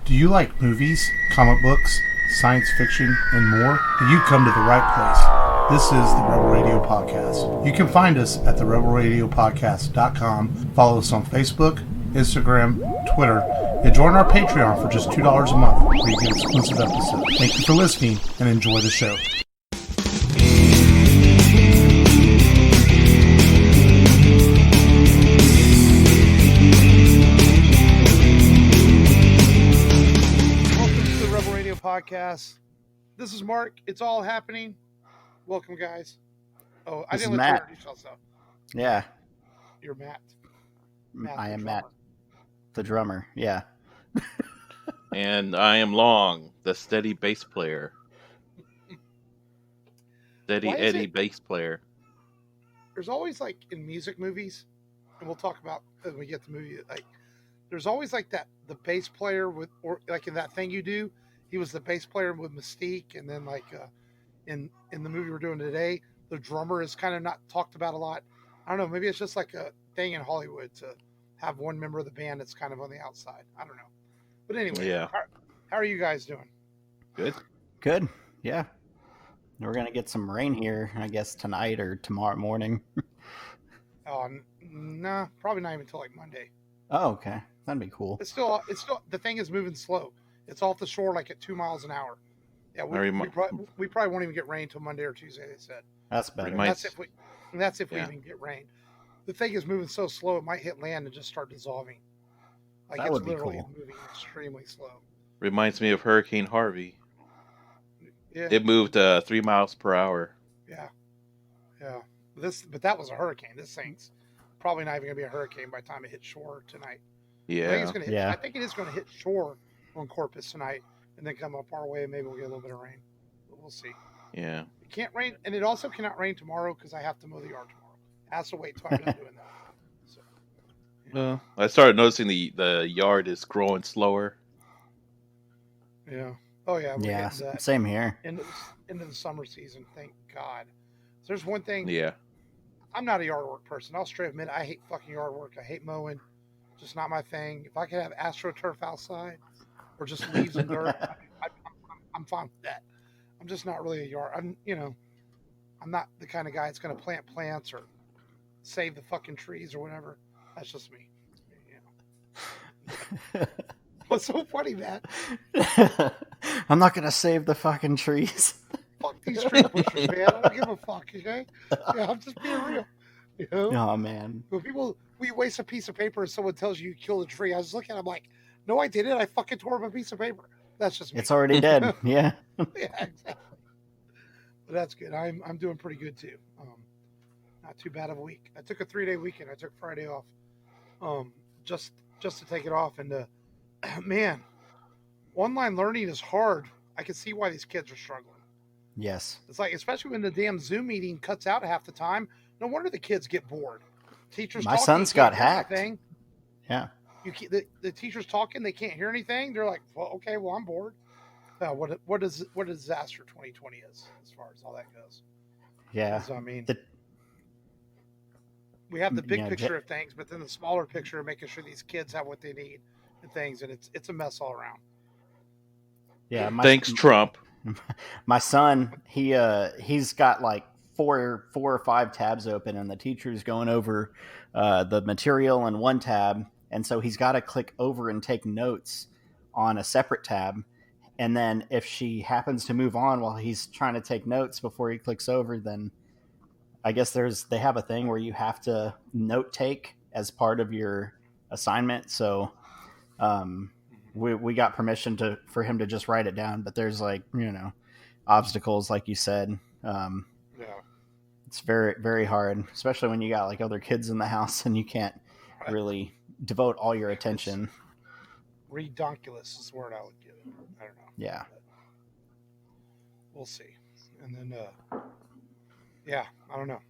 Do you like movies, comic books, science fiction, and more? Then you come to the right place. This is the Rebel Radio Podcast. You can find us at therebelradiopodcast.com. Follow us on Facebook, Instagram, Twitter, and join our Patreon for just $2 a month where you get exclusive episodes. Thank you for listening and enjoy the show. Podcast. This is Mark. It's all happening. Welcome, guys. Oh, I didn't let you introduce yourself. Yeah. You're Matt. I am Matt, the drummer. Yeah. And I am Long, the steady bass player. Steady Eddie bass player. There's always like in music movies, and we'll talk about when we get the movie. Like, there's always like that the bass player with, or like in that thing you do. He was the bass player with Mystique, and then like in the movie we're doing today, the drummer is kind of not talked about a lot. I don't know, maybe it's just like a thing in Hollywood to have one member of the band that's kind of on the outside. I don't know, but anyway, yeah. How are you guys doing? Good. Yeah, we're gonna get some rain here, I guess tonight or tomorrow morning. Oh, nah, probably not even until like Monday. Oh, okay, that'd be cool. It's still the thing is moving slow. It's off the shore like at 2 miles an hour. Yeah, we probably won't even get rain until Monday or Tuesday. They said that's better. That's if we even get rain. The thing is moving so slow it might hit land and just start dissolving. Like that it's would be literally cool. moving extremely slow. Reminds me of Hurricane Harvey. Yeah, it moved 3 miles per hour. Yeah. But that was a hurricane. This thing's probably not even gonna be a hurricane by the time it hits shore tonight. Yeah, I think it is gonna hit shore on Corpus tonight and then come up our way and maybe we'll get a little bit of rain, but we'll see. Yeah, it can't rain, and it also cannot rain tomorrow because I have to mow the yard tomorrow. It has to wait till I'm done doing that. So, well, I started noticing the yard is growing slower. Yeah. Oh yeah. Yeah, same here. Into the summer season, thank God. So there's one thing. Yeah, I'm not a yard work person. I'll straight admit I hate fucking yard work. I hate mowing. Just not my thing. If I could have AstroTurf outside or just leaves and dirt, I'm fine with that. I'm just not really a yard. I'm not the kind of guy that's going to plant plants or save the fucking trees or whatever. That's just me. What's so funny, Matt? I'm not going to save the fucking trees. Fuck these tree pushers, man. I don't give a fuck, okay? Yeah, I'm just being real. You know? Oh, man. When we waste a piece of paper and someone tells you killed a tree, I was looking at it, I'm like, no, I didn't. I fucking tore up a piece of paper. That's just me. It's already dead. Yeah. Yeah, exactly. But that's good. I'm doing pretty good too. Not too bad of a week. I took a 3-day weekend. I took Friday off, just to take it off. And man, online learning is hard. I can see why these kids are struggling. Yes. It's like, especially when the damn Zoom meeting cuts out half the time. No wonder the kids get bored. Teachers. My son's got hacked. Yeah. The teachers talking, they can't hear anything. They're like, well, okay, well, I'm bored. What a disaster 2020 is as far as all that goes. Yeah. So, I mean, we have the big picture of things, but then the smaller picture of making sure these kids have what they need and things, and it's a mess all around. Yeah. Thanks, Trump. My son, he's got like four or five tabs open, and the teacher's going over the material in one tab. And so he's got to click over and take notes on a separate tab. And then if she happens to move on while he's trying to take notes before he clicks over, then I guess they have a thing where you have to note take as part of your assignment. So we got permission for him to just write it down. But there's obstacles, like you said. Yeah. It's very, very hard, especially when you got like other kids in the house and you can't really devote all your attention. Redonkulous is the word I would give it. I don't know. Yeah. We'll see. And then, I don't know.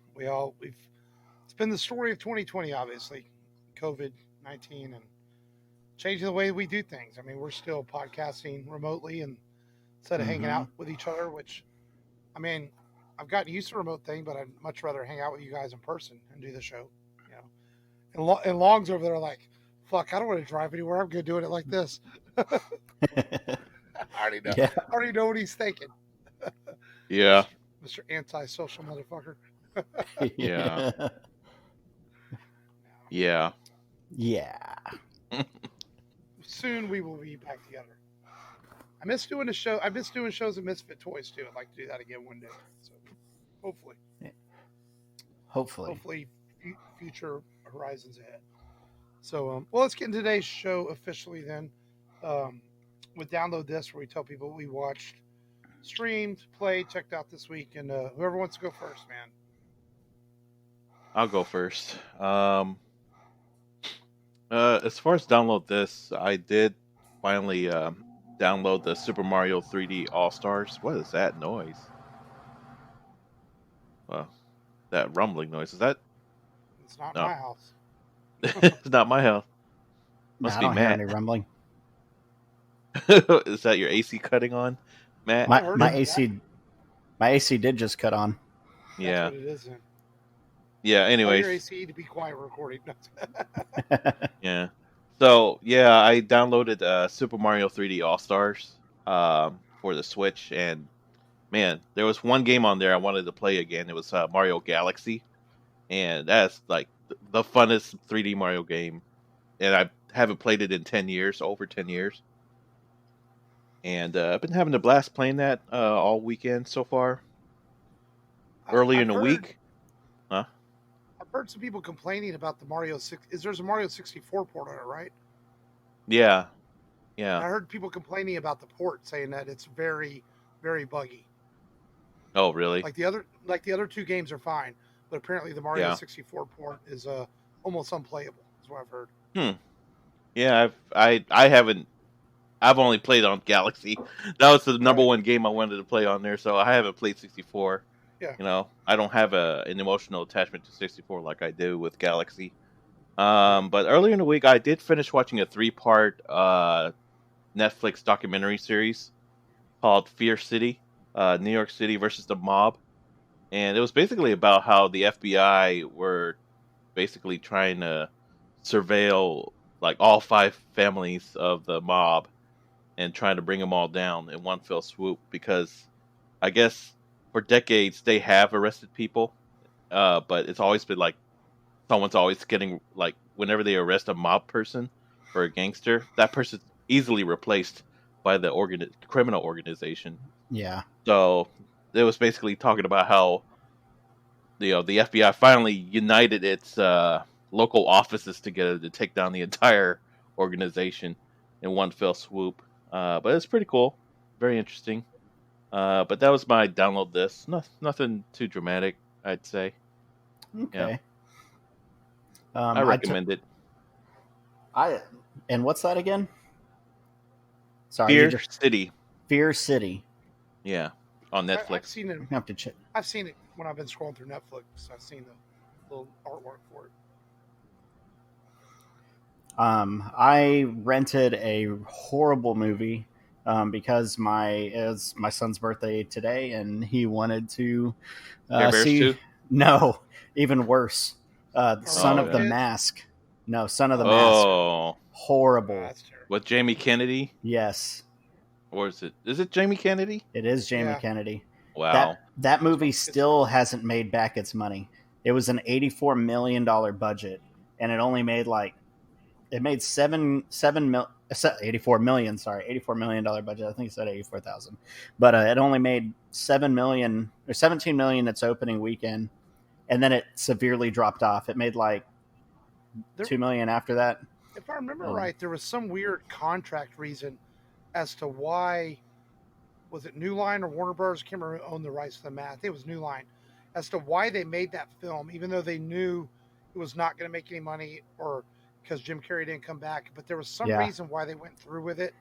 It's been the story of 2020, obviously. COVID-19 and changing the way we do things. I mean, we're still podcasting remotely and instead of hanging out with each other, which, I mean, I've gotten used to the remote thing, but I'd much rather hang out with you guys in person and do the show, And Long's over there like, fuck, I don't want to drive anywhere. I'm good doing it like this. I already know. Yeah. I already know what he's thinking. Yeah. Mr. Antisocial motherfucker. Yeah. Yeah. Yeah. Soon we will be back together. I miss doing a show. I miss doing shows at Misfit Toys too. I'd like to do that again one day. So hopefully, future horizons ahead. So, well, let's get into today's show officially then. With Download This, where we tell people what we watched, streamed, played, checked out this week, and whoever wants to go first, man. I'll go first. As far as Download This, I did finally download the Super Mario 3D All Stars. What is that noise? Well, that rumbling noise. Is that? It's not No. my house. It's not my house. No, Must I be don't hear Matt. any rumbling. Is that your AC cutting on, Matt? I heard My it. My AC did just cut on. Yeah. That's what it is then. Yeah. Tell your Anyways. AC to be quiet recording. Yeah. So yeah, I downloaded Super Mario 3D All Stars for the Switch, and man, there was one game on there I wanted to play again. It was Mario Galaxy, and that's like the funnest 3D Mario game, and I haven't played it in 10 years, over 10 years, and I've been having a blast playing that all weekend so far. Earlier in the week, huh? I've heard some people complaining about the Mario 6. There's a Mario 64 port on it, right? Yeah, And yeah. I heard people complaining about the port, saying that it's very, very buggy. Oh, really? Like the other two games are fine, but apparently the Mario Yeah. 64 port is almost unplayable. Is what I've heard. Yeah, I haven't. I've only played on Galaxy. That was the number one game I wanted to play on there, so I haven't played 64. Yeah. You know, I don't have an emotional attachment to 64 like I do with Galaxy. But earlier in the week, I did finish watching a 3-part Netflix documentary series called Fear City, New York City versus the Mob. And it was basically about how the FBI were basically trying to surveil like all 5 families of the mob and trying to bring them all down in one fell swoop, because I guess for decades they have arrested people, but it's always been like someone's always getting, like, whenever they arrest a mob person or a gangster, that person's easily replaced by the criminal organization. Yeah. So it was basically talking about how the FBI finally united its local offices together to take down the entire organization in one fell swoop. But it's pretty cool, very interesting. But that was my download this. Nothing too dramatic, I'd say. Okay. I recommend it. And what's that again? Sorry, Fear City. Fear City. Yeah, on Netflix. I've seen it. I have to check. I've seen it when I've been scrolling through Netflix. I've seen the little artwork for it. I rented a horrible movie because it's my son's birthday today, and he wanted to Care Bears see. 2? No, even worse. Son of the Kids? Mask. No, Son of the Mask. Oh, Horrible. That's terrible. with Jamie Kennedy, Yes, or is it Jamie Kennedy? it is Jamie Yeah. Kennedy. Wow. That movie still hasn't made back its money. It was an $84 million budget, and it only made it made $84 million. Sorry, $84 million budget. I think it said 84,000, but it only made $7 million or $17 million its opening weekend, and then it severely dropped off. It made $2 million after that. If I remember right, there was some weird contract reason as to why. Was it New Line or Warner Bros? I can't remember who owned the rights to the math. I think it was New Line. As to why they made that film, even though they knew it was not going to make any money, or because Jim Carrey didn't come back. But there was some reason why they went through with it.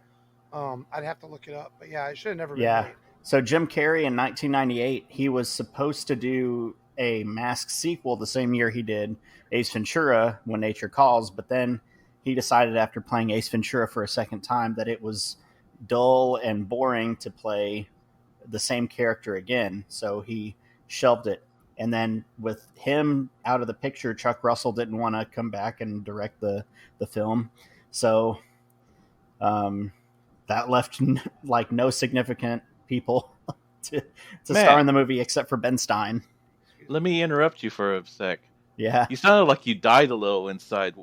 I'd have to look it up. But yeah, it should have never been made. So Jim Carrey in 1998, he was supposed to do a Mask sequel the same year he did Ace Ventura: When Nature Calls, but then he decided after playing Ace Ventura for a second time that it was dull and boring to play the same character again, so he shelved it. And then with him out of the picture, Chuck Russell didn't want to come back and direct the film, so that left like no significant people to Man. star in the movie except for Ben Stein. Let me interrupt you for a sec. Yeah. You sounded like you died a little inside.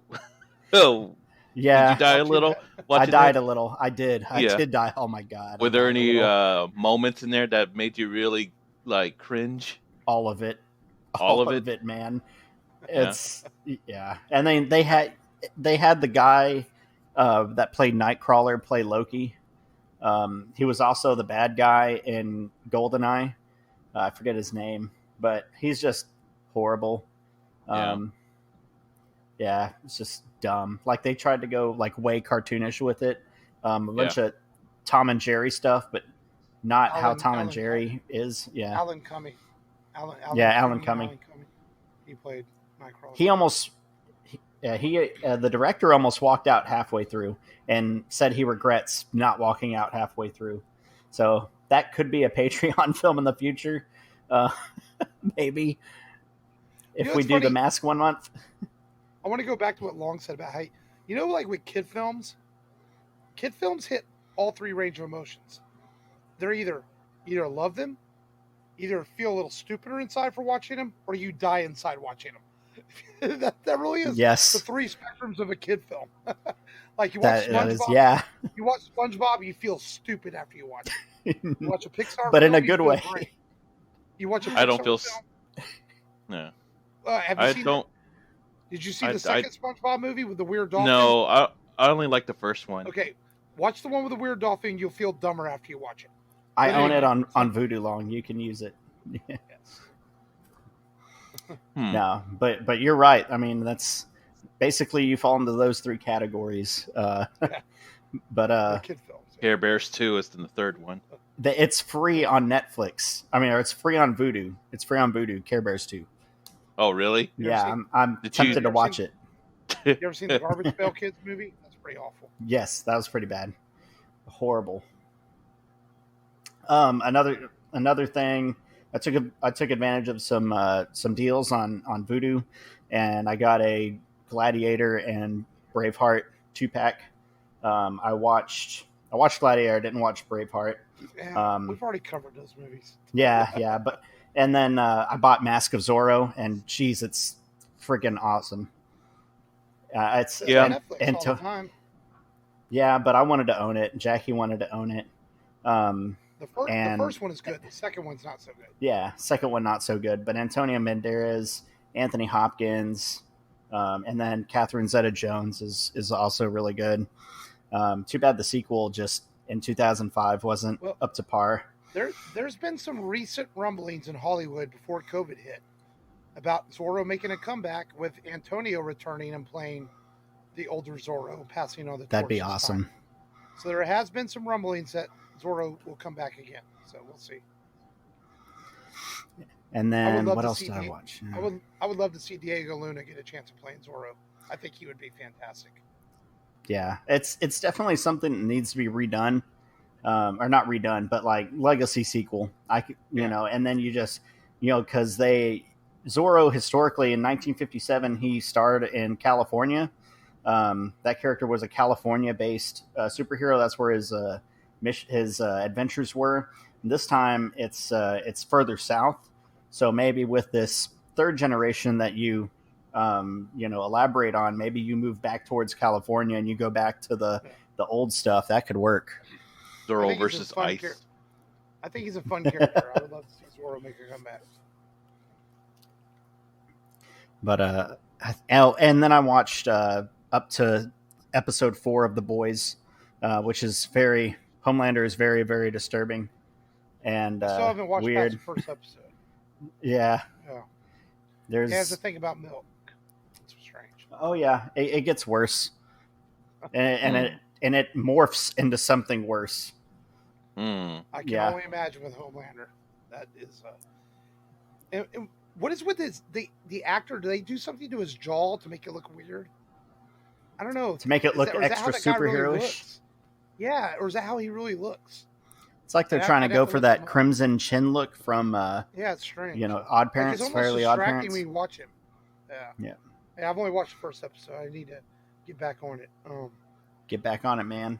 Oh, Yeah. did you die a little? I watching died that? a little. I did. I Yeah. did die. Oh my God. Were I there died a any little. moments in there that made you really like cringe? All of it. All of it? Man. Yeah. It's yeah. And then they had the guy that played Nightcrawler play Loki. He was also the bad guy in GoldenEye. I forget his name, but he's just horrible. Yeah, it's just dumb. Like they tried to go like way cartoonish with it. A bunch of Tom and Jerry stuff, but not how Tom and Jerry is. Yeah. Alan Cumming. Alan Cumming. He played Nightcrawler. He almost, the director almost walked out halfway through and said he regrets not walking out halfway through. So that could be a Patreon film in the future, maybe. If we do the Mask 1 month. I want to go back to what Long said about how, like with kid films hit all three range of emotions. They're either love them, either feel a little stupider inside for watching them, or you die inside watching them. that really is the three spectrums of a kid film. Like you watch SpongeBob, you watch SpongeBob, you feel stupid after you watch it. You watch a Pixar but film, in a good way. Great. You watch a Pixar I don't feel. Film. No. Did you see the second SpongeBob movie with the weird dolphin? No, I only like the first one. Okay, watch the one with the weird dolphin. You'll feel dumber after you watch it. I own it on Voodoo Long. You can use it. Yes. No, but you're right. I mean, that's basically you fall into those three categories. But kid films. Care Bears 2 is the third one. It's free on Netflix. I mean, or it's free on Voodoo. It's free on Voodoo. Care Bears 2. Oh, really? Yeah, I'm tempted to watch it. You ever seen the Garbage Pail Kids movie? That's pretty awful. Yes, that was pretty bad. Horrible. Another thing, I took advantage of some deals on Voodoo, and I got a Gladiator and Braveheart 2-pack. I watched Gladiator. I didn't watch Braveheart. Yeah, we've already covered those movies. Yeah, but and then I bought Mask of Zorro, and geez, it's freaking awesome. It's Netflix all the time. Yeah, but I wanted to own it. Jackie wanted to own it. The first one is good. The second one's not so good. Yeah, second one not so good. But Antonio Banderas, Anthony Hopkins, and then Catherine Zeta-Jones is also really good. Too bad the sequel just in 2005 wasn't up to par. There's been some recent rumblings in Hollywood before COVID hit about Zorro making a comeback with Antonio returning and playing the older Zorro, passing on the torch. That'd be awesome. Time. So there has been some rumblings that Zorro will come back again. So we'll see. And then what else did I watch? I would love to see Diego Luna get a chance of playing Zorro. I think he would be fantastic. Yeah, it's definitely something that needs to be redone, or not redone, but like legacy sequel. And then you just because Zorro historically in 1957 he starred in California. That character was a California-based superhero. That's where his adventures were. And this time it's further south. So maybe with this third generation that you elaborate on, maybe you move back towards California and you go back to the old stuff. That could work. Zorro versus Ice. I think he's a fun character. I would love to see Zorro make a comeback. But and then I watched up to episode 4 of The Boys, which is Homelander is very, very disturbing and I still haven't watched weird. Past the first episode. Yeah. There's the thing about milk. It's strange. Oh yeah, it gets worse, and it morphs into something worse. I can only imagine with Homelander. That is. And what is with the actor? Do they do something to his jaw to make it look weird? I don't know. To make it look extra superhero-ish? Really yeah, or is that how he really looks? It's like they're trying to go for that crimson chin look from it's strange. Odd Parents, Fairly Odd Parents. When you watch him. Yeah. I've only watched the first episode. I need to get back on it. Get back on it, man.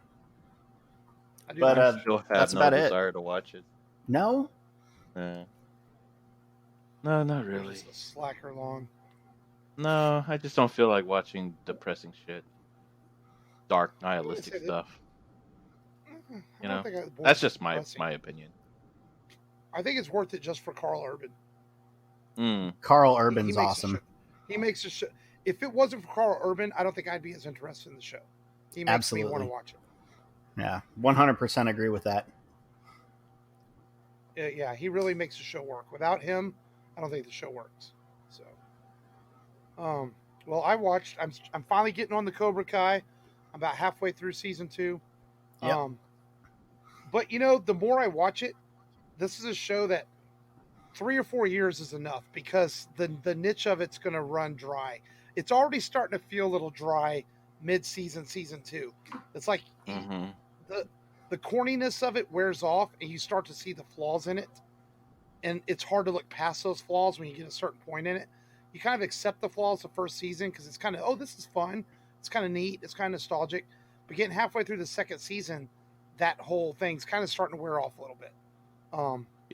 I do But like I the still show. have that's no about it. desire to watch it. No, No, not You're really. just a slacker long. No, I just don't feel like watching depressing shit, dark, I wouldn't nihilistic say that. stuff. I don't think it's That's boring just depressing. my opinion. I think it's worth it just for Carl Urban. Carl He Urban's makes the show. awesome. He makes a show. If it wasn't for Carl Urban, I don't think I'd be as interested in the show. He makes me want Absolutely. to watch it. Yeah, 100% agree with that. Yeah, he really makes the show work. Without him, I don't think the show works. So, well, I watched. I'm finally getting on the Cobra Kai. I'm about halfway through season 2. Yep. But you know, the more I watch it, this is a show that 3 or 4 years is enough because the niche of it's going to run dry. It's already starting to feel a little dry mid-season, season 2. It's like the corniness of it wears off, and you start to see the flaws in it. And it's hard to look past those flaws when you get a certain point in it. You kind of accept the flaws the first season because it's kind of, oh, this is fun. It's kind of neat. It's kind of nostalgic. But getting halfway through the second season, that whole thing's kind of starting to wear off a little bit.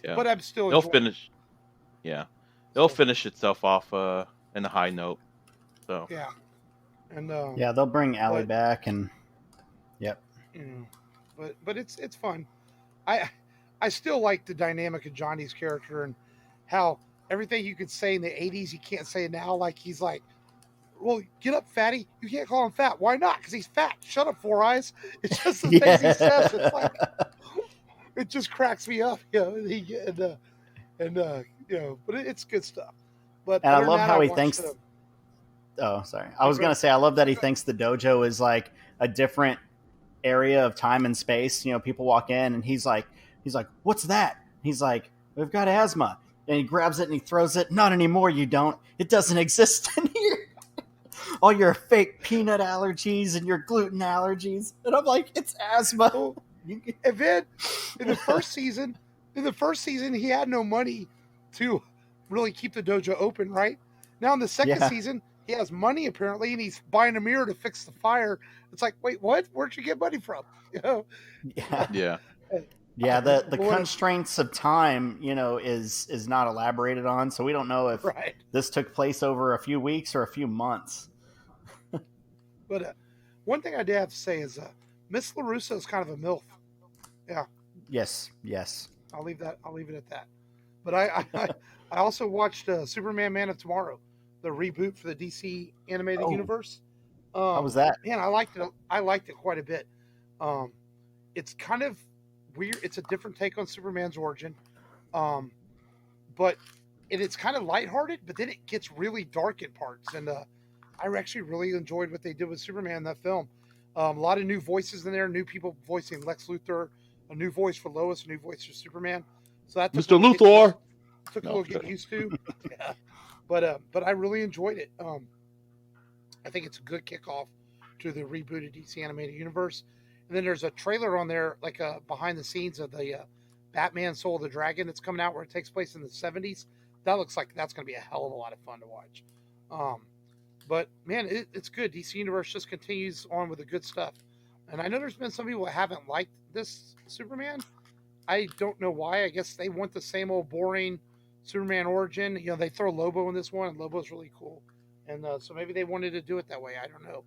Yeah, But I'm still it'll enjoying finish. Yeah, it'll finish itself off in a high note. So it. Yeah. And Yeah, they'll bring Allie but- back, and yep. but it's fun. I still like the dynamic of Johnny's character and how everything you could say in the 80s you can't say now. Like he's like, well, get up, fatty. You can't call him fat. Why not? Because he's fat. Shut up, Four Eyes. It's just the things he says. It's like it just cracks me up, you know. You know, but it's good stuff. But And I other than love that, how he watched thinks. Oh, sorry. I was gonna say I love that he thinks the dojo is like a different area of time and space. You know, people walk in and he's like, "What's that?" He's like, "We've got asthma," and he grabs it and he throws it. Not anymore. You don't. It doesn't exist in here. All your fake peanut allergies and your gluten allergies, and I'm like, it's asthma. Oh, and then in the first season, he had no money to really keep the dojo open, right? Now in the second season, he has money apparently, and he's buying a mirror to fix the fire. It's like, wait, what? Where'd you get money from? You know? Yeah. Yeah, the constraints of time, you know, is not elaborated on, so we don't know if this took place over a few weeks or a few months. But one thing I did have to say is Miss LaRusso is kind of a MILF. Yeah. Yes. I'll leave it at that. But I also watched Superman Man of Tomorrow, the reboot for the DC animated universe. How was that? Man, I liked it. I liked it quite a bit. It's kind of weird. It's a different take on Superman's origin. But it's kind of lighthearted, but then it gets really dark in parts. And I actually really enjoyed what they did with Superman in that film. A lot of new voices in there, new people voicing Lex Luthor, a new voice for Lois, a new voice for Superman. So that Mr. Luthor took a little getting used to. Yeah. But I really enjoyed it. I think it's a good kickoff to the rebooted DC animated universe. And then there's a trailer on there, like behind the scenes of the Batman Soul of the Dragon that's coming out, where it takes place in the 70s. That looks like that's going to be a hell of a lot of fun to watch. But man, it's good. DC Universe just continues on with the good stuff. And I know there's been some people that haven't liked this Superman. I don't know why. I guess they want the same old boring Superman origin. You know, they throw Lobo in this one, and Lobo's really cool. And so maybe they wanted to do it that way. I don't know.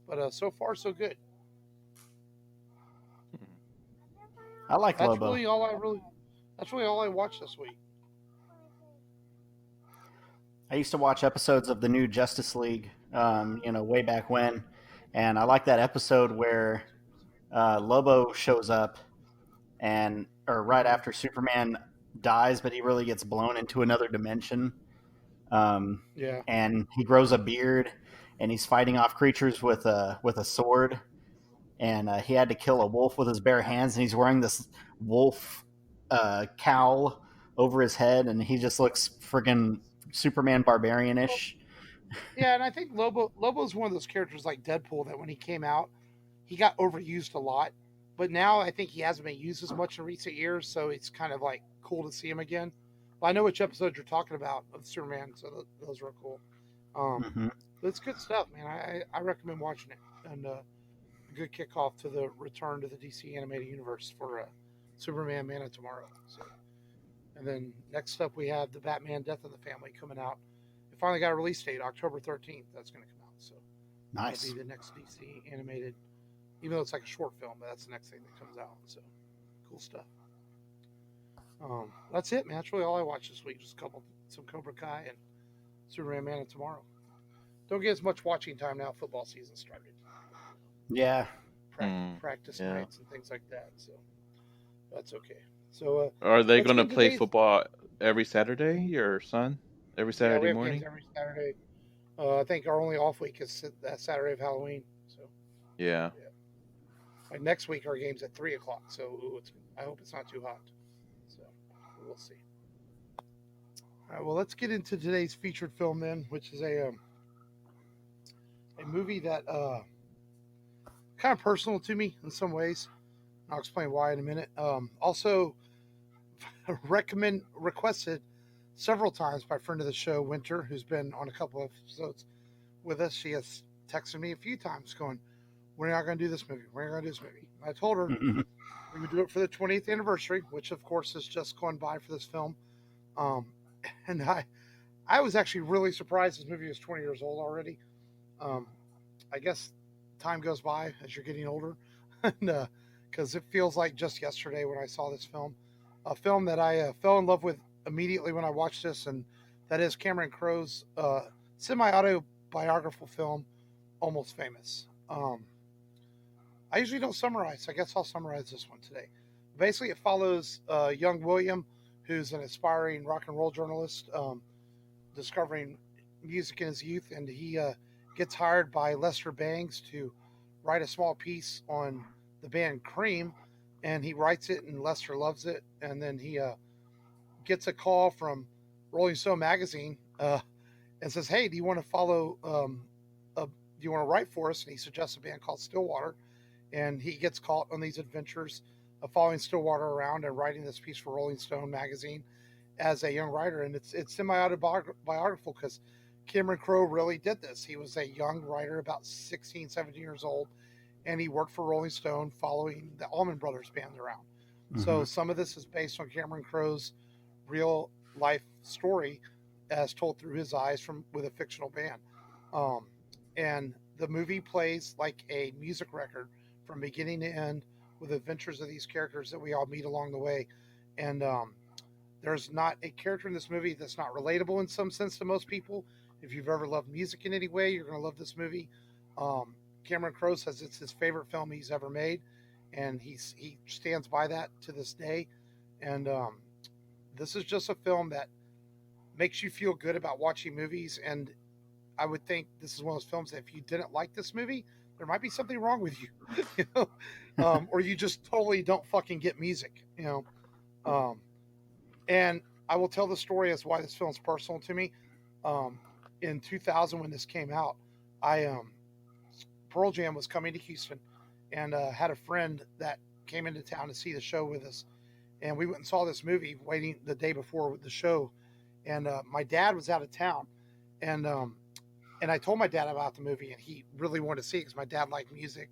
But so far, so good. I like that's Lobo. That's really all I watched this week. I used to watch episodes of the new Justice League, you know, way back when, and I like that episode where Lobo shows up, or right after Superman dies, but he really gets blown into another dimension. And he grows a beard, and he's fighting off creatures with a sword, and he had to kill a wolf with his bare hands, and he's wearing this wolf cowl over his head, and he just looks friggin' Superman barbarian-ish. Yeah, and I think Lobo's one of those characters like Deadpool that when he came out, he got overused a lot. But now I think he hasn't been used as much in recent years, so it's kind of like cool to see him again. Well, I know which episode you're talking about of Superman, so those were cool. But it's good stuff, man. I recommend watching it. And good kickoff to the return to the DC animated universe for Superman: Man of Tomorrow. So, and then next up we have the Batman: Death of the Family coming out. It finally got a release date, October 13th. That's going to come out. So Nice. that'll be the next DC animated, even though it's like a short film, but that's the next thing that comes out. So cool stuff. That's it, man. That's really all I watched this week. Just some Cobra Kai and Superman: Man of Tomorrow. Don't get as much watching time now. Football season started. Yeah. Practice nights and things like that. So that's okay. So are they going to play football every Saturday, your son? Every Saturday morning? Games every Saturday. I think our only off week is that Saturday of Halloween. So yeah. Like next week our game's at 3:00. So I hope it's not too hot. So we'll see. All right. Well, let's get into today's featured film then, which is a movie that kind of personal to me in some ways. I'll explain why in a minute. Also requested several times by a friend of the show, Winter, who's been on a couple of episodes with us. She has texted me a few times going, "When are you going to do this movie? When are you going to do this movie?" I told her we would do it for the 20th anniversary, which of course has just gone by for this film. And I was actually really surprised this movie was 20 years old already. I guess time goes by as you're getting older, because it feels like just yesterday when I saw this film, a film that I fell in love with immediately when I watched this, and that is Cameron Crowe's semi-autobiographical film, Almost Famous. I usually don't summarize. I guess I'll summarize this one today. Basically, it follows young William, who's an aspiring rock and roll journalist, discovering music in his youth, and he gets hired by Lester Bangs to write a small piece on the band Cream, and he writes it, and Lester loves it, and then he gets a call from Rolling Stone magazine and says, "Hey, do you want to follow? Do you want to write for us?" And he suggests a band called Stillwater, and he gets caught on these adventures of following Stillwater around and writing this piece for Rolling Stone magazine as a young writer. And it's semi-autobiographical because Cameron Crowe really did this. He was a young writer, about 16, 17 years old, and he worked for Rolling Stone following the Allman Brothers band around. Mm-hmm. So some of this is based on Cameron Crowe's real life story as told through his eyes with a fictional band. And the movie plays like a music record from beginning to end with adventures of these characters that we all meet along the way. And there's not a character in this movie that's not relatable in some sense to most people. If you've ever loved music in any way, you're going to love this movie. Cameron Crowe says it's his favorite film he's ever made, and he stands by that to this day. And this is just a film that makes you feel good about watching movies. And I would think this is one of those films that if you didn't like this movie, there might be something wrong with you, you know? Or you just totally don't fucking get music, you know? And I will tell the story as why this film's personal to me. In 2000, when this came out, Pearl Jam was coming to Houston, and had a friend that came into town to see the show with us. And we went and saw this movie waiting the day before the show. And my dad was out of town. And I told my dad about the movie, and he really wanted to see it because my dad liked music.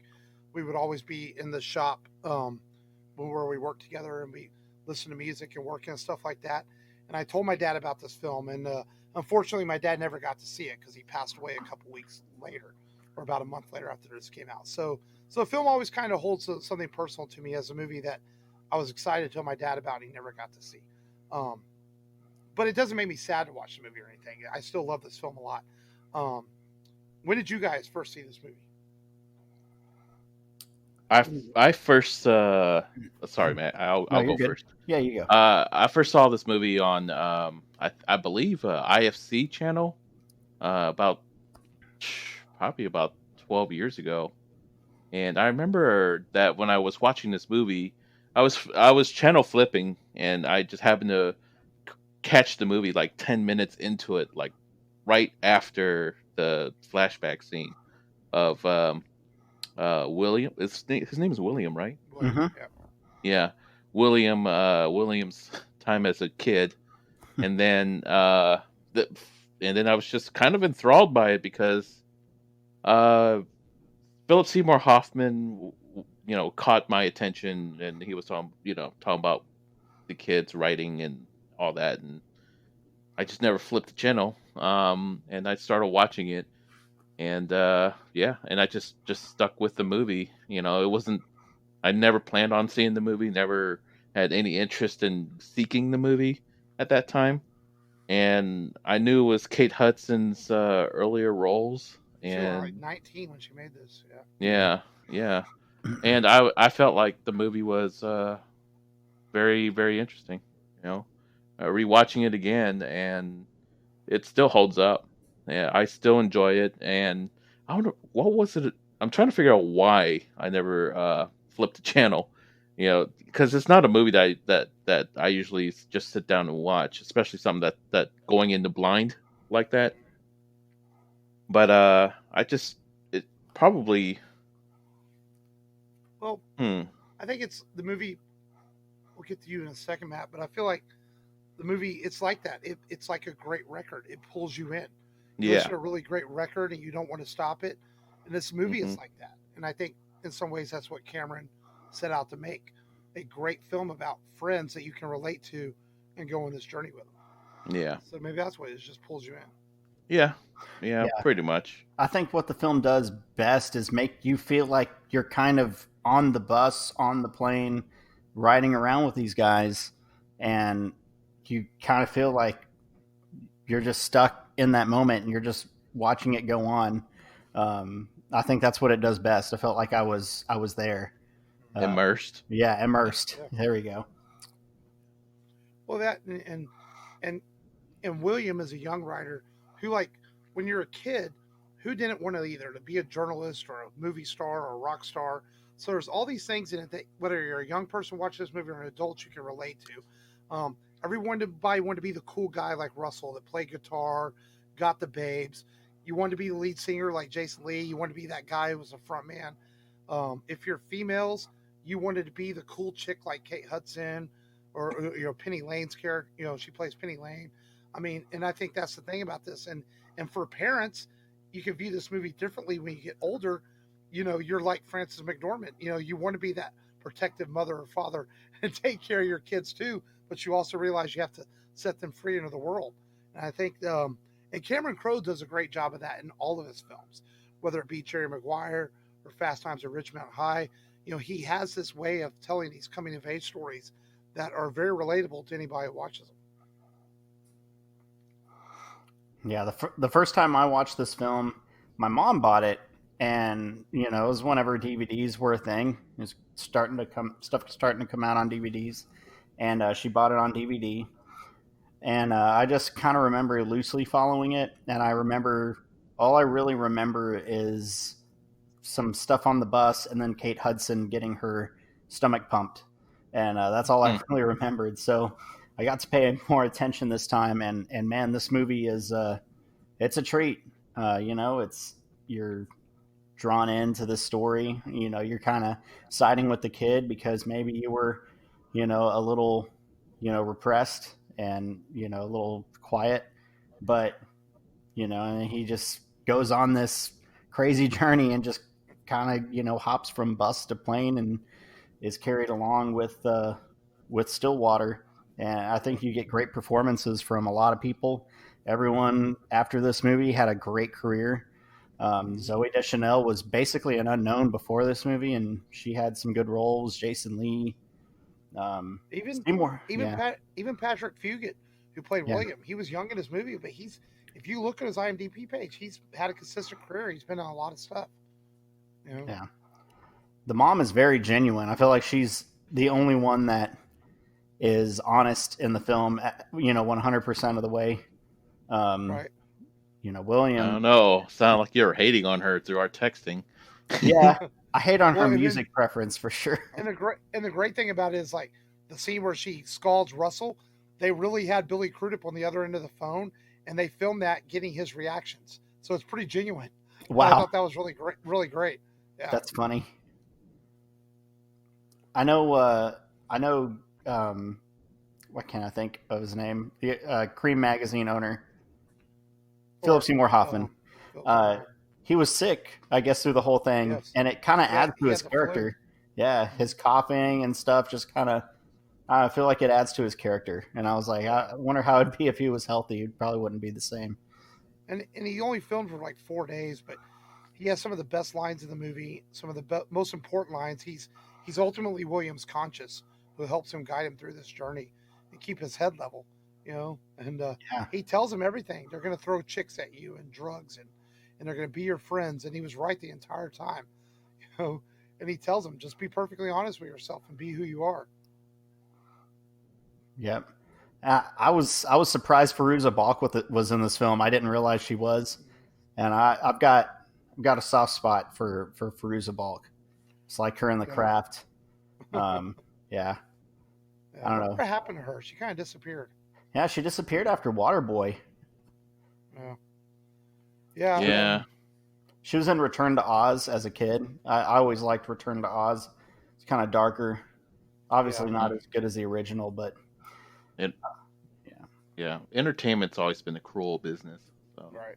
We would always be in the shop where we worked together, and we listened to music and work and stuff like that. And I told my dad about this film, and unfortunately, my dad never got to see it because he passed away a couple weeks later, or about a month later after this came out. So the film always kind of holds something personal to me as a movie that I was excited to tell my dad about and he never got to see. But it doesn't make me sad to watch the movie or anything. I still love this film a lot. When did you guys first see this movie? I first sorry, Matt. I'll go good. first. Yeah, you go. I first saw this movie on I believe IFC channel probably about 12 years ago. And I remember that when I was watching this movie, I was channel flipping, and I just happened to catch the movie like 10 minutes into it, like right after the flashback scene of William. His name is William, right? Mm-hmm. Yeah, William's time as a kid, and then I was just kind of enthralled by it because film Philip Seymour Hoffman, caught my attention, and he was talking about the kids writing and all that, and I just never flipped the channel. And I started watching it, and and I just stuck with the movie. It wasn't. I never planned on seeing the movie. Never had any interest in seeking the movie at that time, and I knew it was Kate Hudson's earlier roles, She was like and 19 when she made this. Yeah. yeah, and I felt like the movie was very, very interesting. Rewatching it again, and it still holds up. Yeah, I still enjoy it, and I don't know what was it. I'm trying to figure out why I never flipped the channel. Because it's not a movie that I usually just sit down and watch, especially something that going into blind like that. But I just it probably. Well, Hmm. I think it's the movie. We'll get to you in a second, Matt, but I feel like the movie, it's like that. It's like a great record. It pulls you in. You listen Yeah. to a really great record and you don't want to stop it. And this movie Hmm. is like that. And I think in some ways that's what Cameron set out to make, a great film about friends that you can relate to and go on this journey with them. Yeah. So maybe that's what it is, just pulls you in. Yeah. Yeah. Yeah. Pretty much. I think what the film does best is make you feel like you're kind of on the bus, on the plane, riding around with these guys, and you kind of feel like you're just stuck in that moment and you're just watching it go on. I think that's what it does best. I felt like I was there. Immersed. Yeah, immersed. Yeah. There we go. Well, that and William is a young writer who, like, when you're a kid, who didn't want to either to be a journalist or a movie star or a rock star. So there's all these things in it that whether you're a young person watching this movie or an adult, you can relate to. Everybody wanted to be the cool guy like Russell that played guitar, got the babes. You wanted to be the lead singer like Jason Lee. You wanted to be that guy who was a front man. If you're females, you wanted to be the cool chick like Kate Hudson or Penny Lane's character. She plays Penny Lane. I mean, and I think that's the thing about this. And for parents, you can view this movie differently when you get older. You're like Frances McDormand. You want to be that protective mother or father and take care of your kids too, but you also realize you have to set them free into the world. And I think, and Cameron Crowe does a great job of that in all of his films, whether it be Jerry Maguire or Fast Times at Ridgemont High. He has this way of telling these coming of age stories that are very relatable to anybody who watches them. Yeah, the first time I watched this film, my mom bought it, and it was whenever DVDs were a thing. It was starting to come out on DVDs, and she bought it on DVD. And I just kind of remember loosely following it, and all I really remember is some stuff on the bus, and then Kate Hudson getting her stomach pumped, and that's all I really remembered. So I got to pay more attention this time, and man, this movie is it's a treat. You're drawn into the story. You're kind of siding with the kid because maybe you were, a little, repressed and a little quiet, but and he just goes on this crazy journey and just kind of hops from bus to plane and is carried along with Stillwater. And I think you get great performances from a lot of people. Everyone after this movie had a great career. Zooey Deschanel was basically an unknown before this movie, and she had some good roles. Jason Lee, Seymour, Even Patrick Fugit, who played William, he was young in his movie, but if you look at his IMDb page, he's had a consistent career. He's been on a lot of stuff. Yeah. The mom is very genuine. I feel like she's the only one that is honest in the film, 100% of the way. Right. William. I don't know. Sound like you're hating on her through our texting. Yeah, I hate on her music preference for sure. And the great thing about it is, like, the scene where she scalds Russell. They really had Billy Crudup on the other end of the phone, and they filmed that getting his reactions. So it's pretty genuine. Wow, I thought that was really great. Really great. Yeah. That's funny. I know. What can I think of his name? The Cream magazine owner, Philip Seymour Hoffman. he was sick, I guess, through the whole thing, Yes. and it kind of adds to he his had the flu. character. Yeah, his coughing and stuff just kind of. I feel like it adds to his character, and I was like, I wonder how it'd be if he was healthy. It probably wouldn't be the same. And he only filmed for like 4 days, but he has some of the best lines in the movie. Some of the most important lines. He's ultimately William's conscience, who helps him guide him through this journey and keep his head level. And he tells him everything. They're going to throw chicks at you and drugs, and they're going to be your friends. And he was right the entire time. And he tells him, just be perfectly honest with yourself and be who you are. Yep. I was surprised Fairuza Balk was in this film. I didn't realize she was, and I've got a soft spot for Fairuza Balk. It's like her in The Craft. Yeah. I don't know. What happened to her? She kind of disappeared. Yeah, she disappeared after Waterboy. Yeah. She was in Return to Oz as a kid. I always liked Return to Oz. It's kind of darker. Obviously not as good as the original, but yeah. Entertainment's always been a cruel business. So. Right.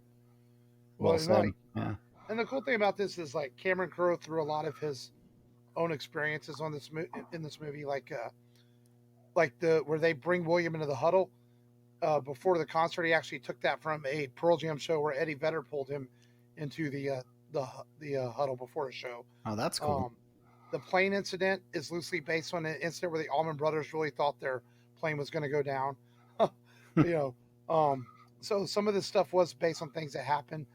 Well said. And the cool thing about this is like Cameron Crowe threw a lot of his own experiences on this in this movie, like where they bring William into the huddle before the concert. He actually took that from a Pearl Jam show where Eddie Vedder pulled him into the huddle before a show. Oh, that's cool. The plane incident is loosely based on an incident where the Allman Brothers really thought their plane was going to go down. So some of this stuff was based on things that happened.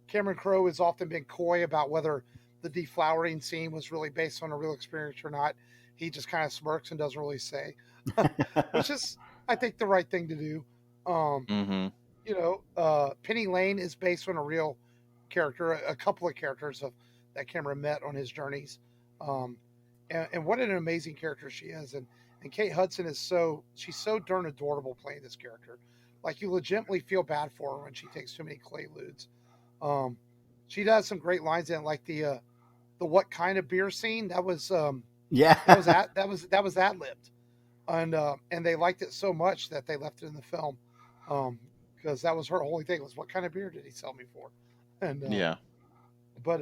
Cameron Crowe has often been coy about whether the deflowering scene was really based on a real experience or not. He just kind of smirks and doesn't really say, which is, I think, the right thing to do. Penny Lane is based on a real character, a couple of characters that Cameron met on his journeys. And what an amazing character she is. And Kate Hudson she's so darn adorable playing this character. Like, you legitimately feel bad for her when she takes too many Quaaludes. She does some great lines in, like the what kind of beer scene. That was that was ad-libbed. And they liked it so much that they left it in the film. Because that was her only thing, was what kind of beer did he sell me for? And but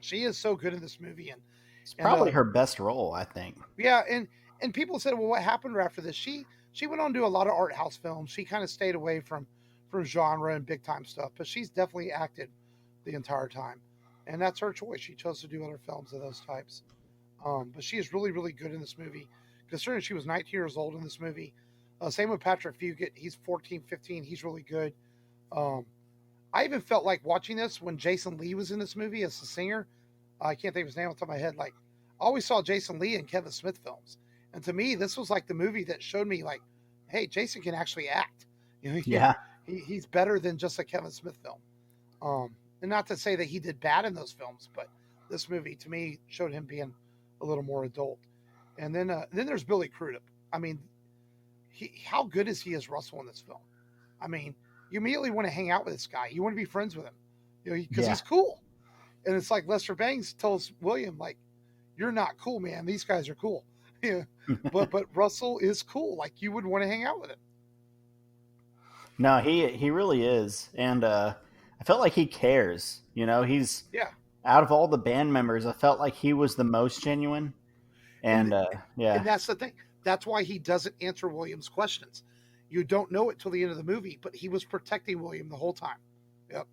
she is so good in this movie, and it's probably her best role, I think. Yeah, and people said, well, what happened to her after this? She went on to do a lot of art house films. She kind of stayed away from genre and big time stuff, but she's definitely acted the entire time, and that's her choice. She chose to do other films of those types. But she is really, really good in this movie. Considering she was 19 years old in this movie. Same with Patrick Fugit. He's 14, 15. He's really good. I even felt like watching this when Jason Lee was in this movie as the singer. I can't think of his name off the top of my head. Like, I always saw Jason Lee in Kevin Smith films. And to me, this was like the movie that showed me, like, hey, Jason can actually act. He's better than just a Kevin Smith film. And not to say that he did bad in those films, but this movie, to me, showed him being a little more adult. And then there's Billy Crudup. I mean, how good is he as Russell in this film? I mean, you immediately want to hang out with this guy. You want to be friends with him, because he's cool. And it's like Lester Bangs tells William, like, you're not cool, man. These guys are cool. But Russell is cool. Like, you would want to hang out with him. No, he really is. And I felt like he cares. He's out of all the band members, I felt like he was the most genuine. And and that's the thing. That's why he doesn't answer William's questions. You don't know it till the end of the movie, but he was protecting William the whole time. Yep.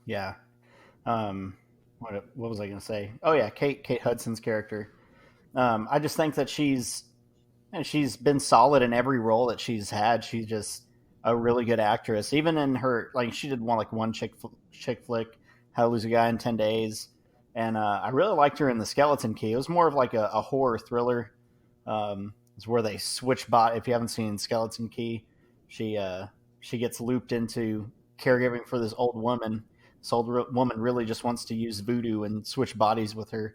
Yeah. What was I going to say? Oh yeah, Kate Hudson's character. I just think that she's been solid in every role that she's had. She's just a really good actress. Even in her, like, she did one chick flick, How to Lose a Guy in 10 Days. And I really liked her in The Skeleton Key. It was more of like a horror thriller. It's where they switch bot. If you haven't seen Skeleton Key, she gets looped into caregiving for this old woman. This old woman really just wants to use voodoo and switch bodies with her.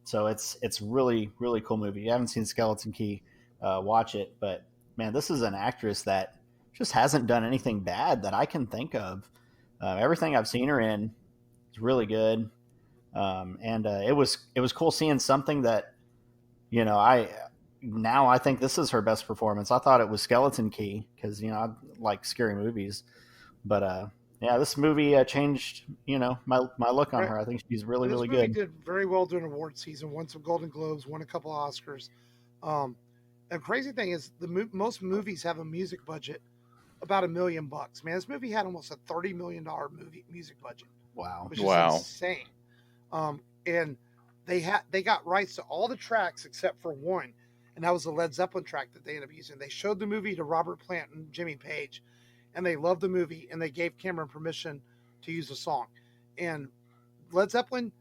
So it's really, really cool movie. If you haven't seen Skeleton Key, watch it. But man, this is an actress that just hasn't done anything bad that I can think of. Everything I've seen her in is really good. And it was cool seeing something that, I think this is her best performance. I thought it was Skeleton Key because, I like scary movies. But yeah, this movie changed my look on Right. her. I think she's really And this really movie good. did very well during award season. Won some Golden Globes, won a couple of Oscars. Um, and crazy thing is, most movies have a music budget about $1 million. Man, this movie had almost a $30 million movie music budget, Wow. which is Wow. insane. And they got rights to all the tracks except for one, and that was the Led Zeppelin track that they ended up using. They showed the movie to Robert Plant and Jimmy Page, and they loved the movie, and they gave Cameron permission to use the song. And Led Zeppelin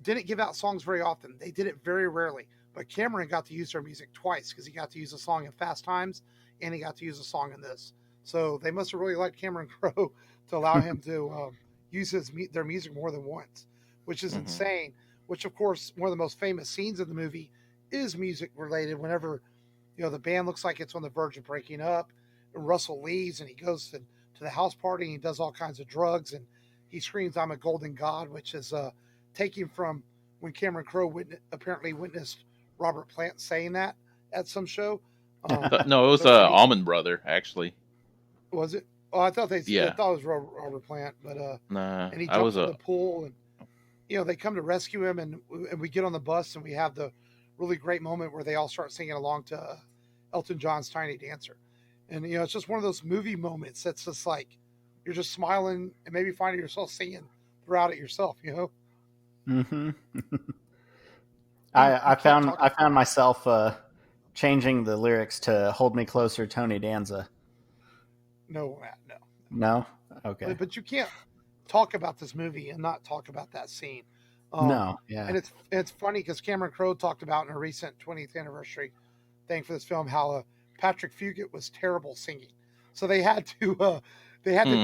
didn't give out songs very often. They did it very rarely. But Cameron got to use their music twice because he got to use a song in Fast Times and he got to use a song in this. So they must have really liked Cameron Crowe to allow him to use their music more than once, which is insane. Which, of course, one of the most famous scenes in the movie is music related. Whenever the band looks like it's on the verge of breaking up, and Russell leaves and he goes to the house party and he does all kinds of drugs and he screams, "I'm a golden god," which is taken from when Cameron Crowe apparently witnessed Robert Plant saying that at some show. No, it was Almond Brother, actually. Was it? Oh, I thought they Yeah. thought it was Robert Plant, but Nah, and he I was jumps in the pool, and they come to rescue him, and we get on the bus, and we have the really great moment where they all start singing along to Elton John's "Tiny Dancer," and it's just one of those movie moments that's just like you're just smiling and maybe finding yourself singing throughout it yourself. Mm-hmm. I found myself changing the lyrics to "Hold Me Closer, Tony Danza." No, Matt, no. No, okay. But you can't talk about this movie and not talk about that scene. No, yeah. And it's funny because Cameron Crowe talked about in a recent 20th anniversary thing for this film how Patrick Fugit was terrible singing, so they had to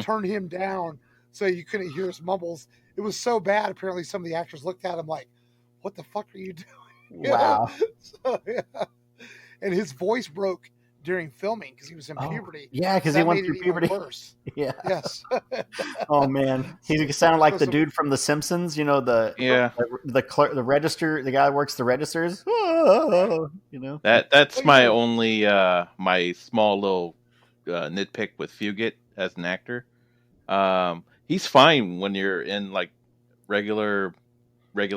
turn him down so you couldn't hear his mumbles. It was so bad. Apparently, some of the actors looked at him like, "What the fuck are you doing?" Wow. So, yeah. And his voice broke during filming because he was in puberty. Yeah, because he went through puberty. Worse. Yeah. Yes. Oh man, he sounded like the dude from The Simpsons. The clerk, the register, the guy that works the registers. That's my only my small little nitpick with Fugit as an actor. He's fine when you're in like regular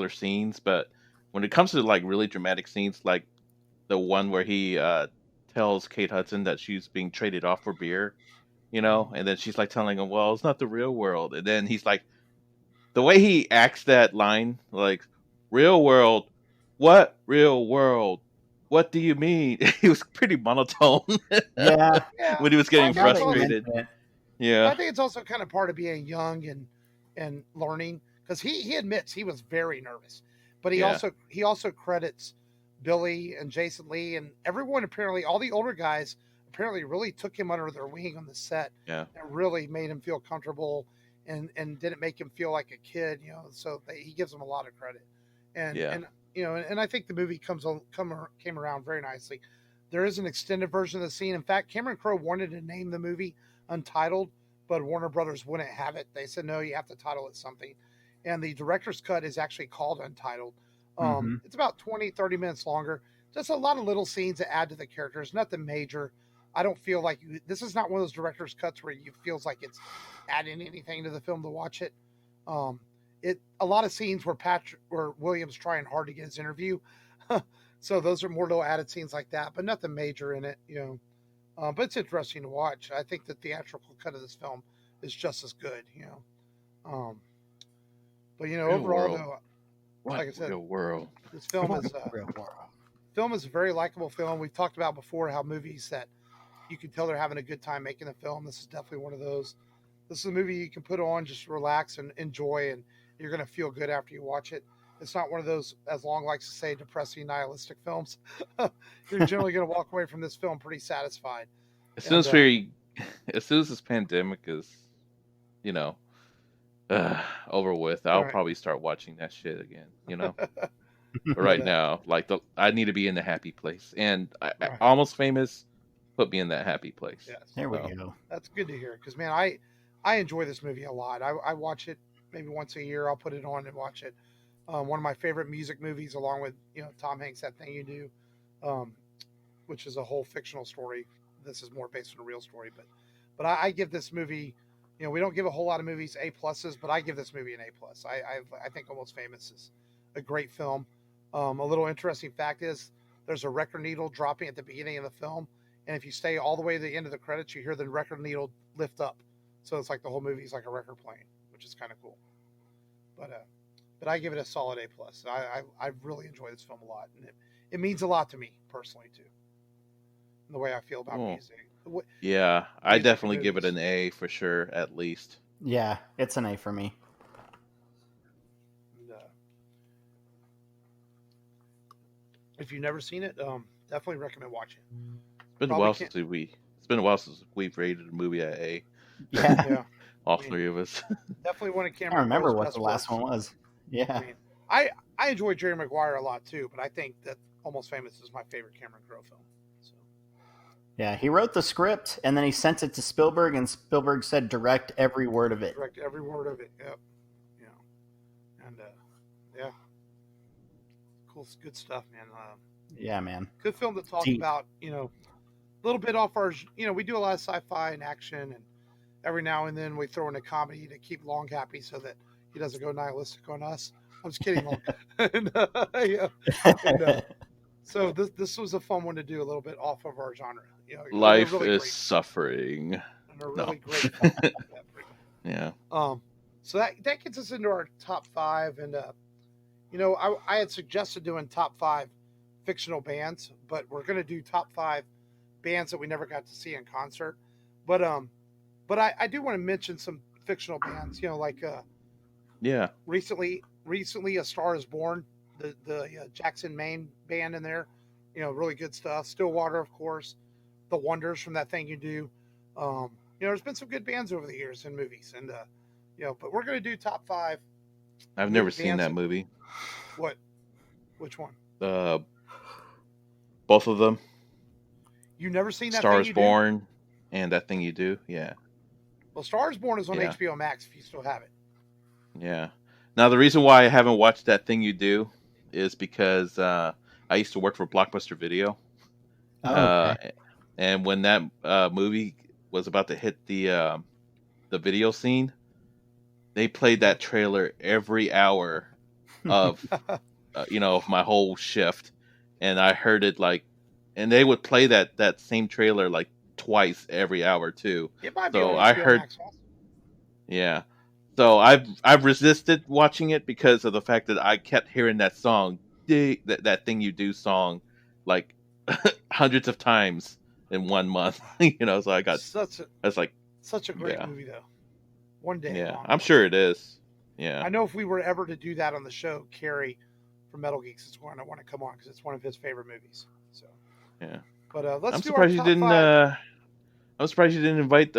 scenes, but when it comes to like really dramatic scenes, like the one where he tells Kate Hudson that she's being traded off for beer, and then she's like telling him, "Well, it's not the real world," and then he's like, the way he acts that line, like, "Real world, what real world? What do you mean?" He was pretty monotone. Yeah. When he was getting frustrated. Yeah, I think it's also kind of part of being young and learning because he admits he was very nervous, but he also credits Billy and Jason Lee and everyone, apparently all the older guys apparently really took him under their wing on the set and really made him feel comfortable and didn't make him feel like a kid, so he gives them a lot of credit. And I think the movie came around very nicely. There is an extended version of the scene. In fact, Cameron Crowe wanted to name the movie Untitled, but Warner Brothers wouldn't have it. They said, no, you have to title it something. And the director's cut is actually called Untitled. It's about 20, 30 minutes longer. Just a lot of little scenes that add to the characters. Nothing major. I don't feel like this is not one of those director's cuts where you feels like it's adding anything to the film to watch it. A lot of scenes where Williams trying hard to get his interview. So those are more little added scenes like that, but nothing major in it, but it's interesting to watch. I think the theatrical cut of this film is just as good, but overall though, like I said, this film is a very likable film. We've talked about before how movies that you can tell they're having a good time making the film. This is definitely one of those. This is a movie you can put on, just relax and enjoy, and you're going to feel good after you watch it. It's not one of those, as Long likes to say, depressing, nihilistic films. You're generally going to walk away from this film pretty satisfied. As soon as this pandemic is, over with, I'll probably start watching that shit again. But right now, I need to be in the happy place, and Almost Famous put me in that happy place. Yes. There we go. That's good to hear because, man, I enjoy this movie a lot. I watch it maybe once a year. I'll put it on and watch it. One of my favorite music movies, along with Tom Hanks' That Thing You Do, which is a whole fictional story. This is more based on a real story, but I give this movie we don't give a whole lot of movies A pluses, but I give this movie an A plus. I think Almost Famous is a great film. A little interesting fact is there's a record needle dropping at the beginning of the film, and if you stay all the way to the end of the credits, you hear the record needle lift up. So it's like the whole movie is like a record playing, which is kind of cool. But I give it a solid A plus. I really enjoy this film a lot, and it means a lot to me personally too. The way I feel about music. Yeah, I definitely give it an A for sure, at least. Yeah, it's an A for me. And, if you've never seen it, definitely recommend watching it. It's been a while since we've rated a movie at A. Yeah. All three of us. Definitely one of Cameron. I don't remember Crowe's what best the last works. one was. Yeah. I enjoy Jerry Maguire a lot too, but I think that Almost Famous is my favorite Cameron Crowe film. So. Yeah, he wrote the script and then he sent it to Spielberg, and Spielberg said direct every word of it. Direct every word of it. Yep. Yeah. And yeah, cool, good stuff, man. Yeah, man. Good film to talk about. A little bit off our. We do a lot of sci-fi and action, and every now and then we throw in a comedy to keep Long happy so that he doesn't go nihilistic on us. I'm just kidding, Long. So this was a fun one to do, a little bit off of our genre. Life is suffering. And they're really great. Yeah. So that gets us into our top 5, and I had suggested doing top 5 fictional bands, but we're going to do top 5 bands that we never got to see in concert. But I do want to mention some fictional bands, recently A Star Is Born, the Jackson, Maine band in there, really good stuff. Stillwater, of course, The Wonders from That Thing You Do. There's been some good bands over the years in movies, and but we're going to do top 5. I've never seen that movie. What? Which one? Both of them. You never seen That Star Thing Is You Born Do? and That Thing You Do? Yeah. Well, Star Is Born is on HBO Max if you still have it. Yeah. Now, the reason why I haven't watched That Thing You Do is because I used to work for Blockbuster Video. Okay. And when that movie was about to hit the video scene, they played that trailer every hour of of my whole shift, and I heard it and they would play that same trailer like twice every hour too. It might be So on I HBO heard, Max also. yeah. So I've resisted watching it because of the fact that I kept hearing that song, that Thing You Do song, like hundreds of times in 1 month. So I got such a great movie though. One day. Yeah, I'm sure it is. Yeah. I know if we were ever to do that on the show, Carrie from Metal Geeks is going to want to come on because it's one of his favorite movies. So. Yeah. But let's I'm do surprised our you top didn't. 5. I'm surprised you didn't invite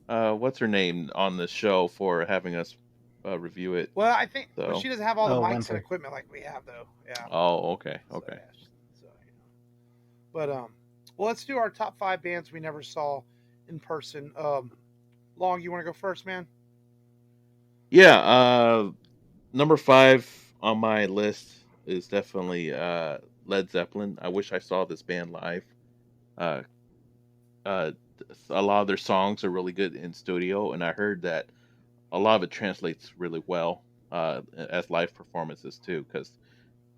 what's her name on the show for having us review it. Well, I think she doesn't have all the mics Winter. and equipment like we have, though. Yeah. Oh, okay. But well, let's do our top 5 bands we never saw in person. Long, you want to go first, man? Yeah. Number 5 on my list is definitely Led Zeppelin. I wish I saw this band live. A lot of their songs are really good in studio, and I heard that a lot of it translates really well as live performances too. Because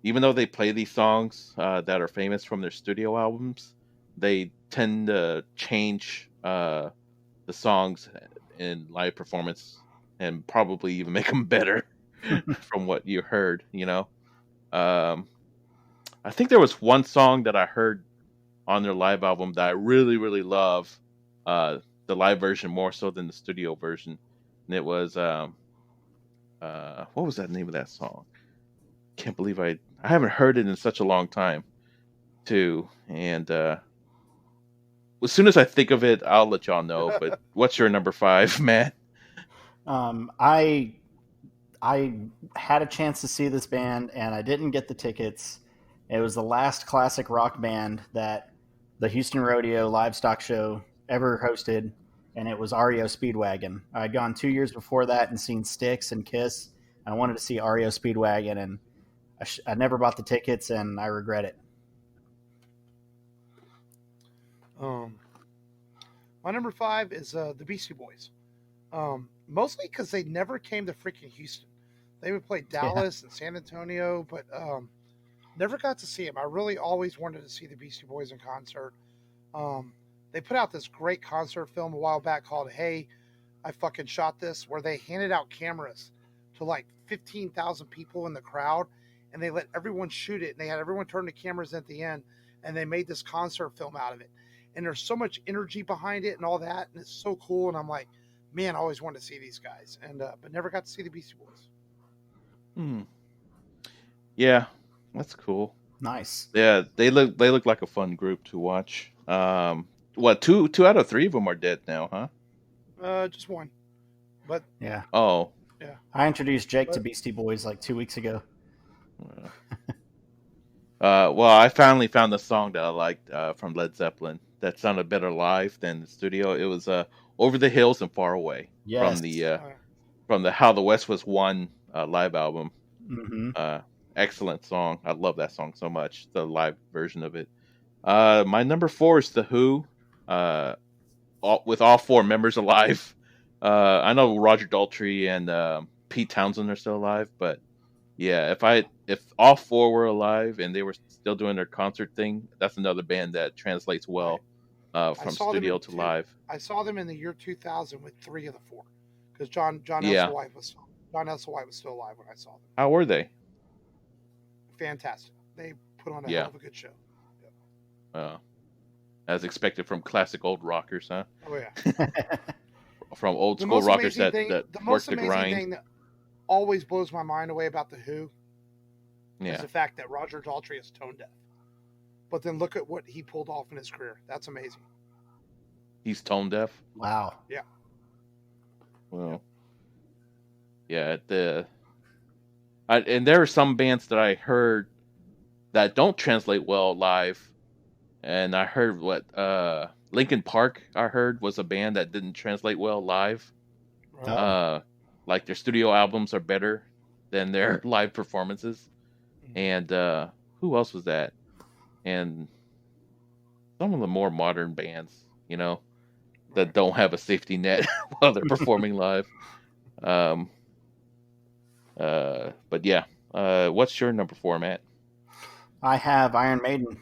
even though they play these songs that are famous from their studio albums, they tend to change the songs in live performance and probably even make them better from what you heard. I think there was one song that I heard on their live album that I really, really love, the live version more so than the studio version. And it was, what was that name of that song? Can't believe I haven't heard it in such a long time, too. And as soon as I think of it, I'll let y'all know. But what's your number 5, Matt? I had a chance to see this band, and I didn't get the tickets. It was the last classic rock band that the Houston Rodeo livestock show ever hosted, and it was REO Speedwagon. I'd gone 2 years before that and seen Styx and Kiss. I wanted to see REO Speedwagon, and I never bought the tickets, and I regret it. My number 5 is the Beastie Boys. Mostly because they never came to freaking Houston. They would play Dallas and San Antonio, but never got to see them. I really always wanted to see the Beastie Boys in concert. They put out this great concert film a while back called Hey, I Fucking Shot This, where they handed out cameras to like 15,000 people in the crowd, and they let everyone shoot it, and they had everyone turn the cameras at the end, and they made this concert film out of it. And there's so much energy behind it and all that, and it's so cool. And I'm like, man, I always wanted to see these guys, and but never got to see the Beastie Boys. Yeah, that's cool. Nice. Yeah, they look like a fun group to watch. What, two out of three of them are dead now, huh? Just one, but yeah. Oh, yeah. I introduced Jake to Beastie Boys like 2 weeks ago. Well, I finally found the song that I liked from Led Zeppelin that sounded better live than the studio. It was "Over the Hills and Far Away" Yes. from the How the West Was Won live album. Mm-hmm. Excellent song. I love that song so much. The live version of it. My number 4 is The Who, with all 4 members alive. I know Roger Daltrey and Pete Townsend are still alive, but yeah, if all 4 were alive and they were still doing their concert thing, that's another band that translates well from studio to live. I saw them in the year 2000 with 3 of the 4, because John Esselwhite was still alive when I saw them. How were they? Fantastic. They put on a hell of a good show. As expected from classic old rockers, huh? Oh yeah. From old school rockers that work the grind. Thing that always blows my mind away about the Who is Yeah. the fact that Roger Daltrey is tone deaf. But then look at what he pulled off in his career. That's amazing. He's tone deaf. Wow. Yeah. Well, yeah. And there are some bands that I heard that don't translate well live. And I heard what Linkin Park, I heard, was a band that didn't translate well live. Oh. Like their studio albums are better than their live performances. And who else was that? And some of the more modern bands, that don't have a safety net while they're performing live. But yeah, what's your number 4, Matt? I have Iron Maiden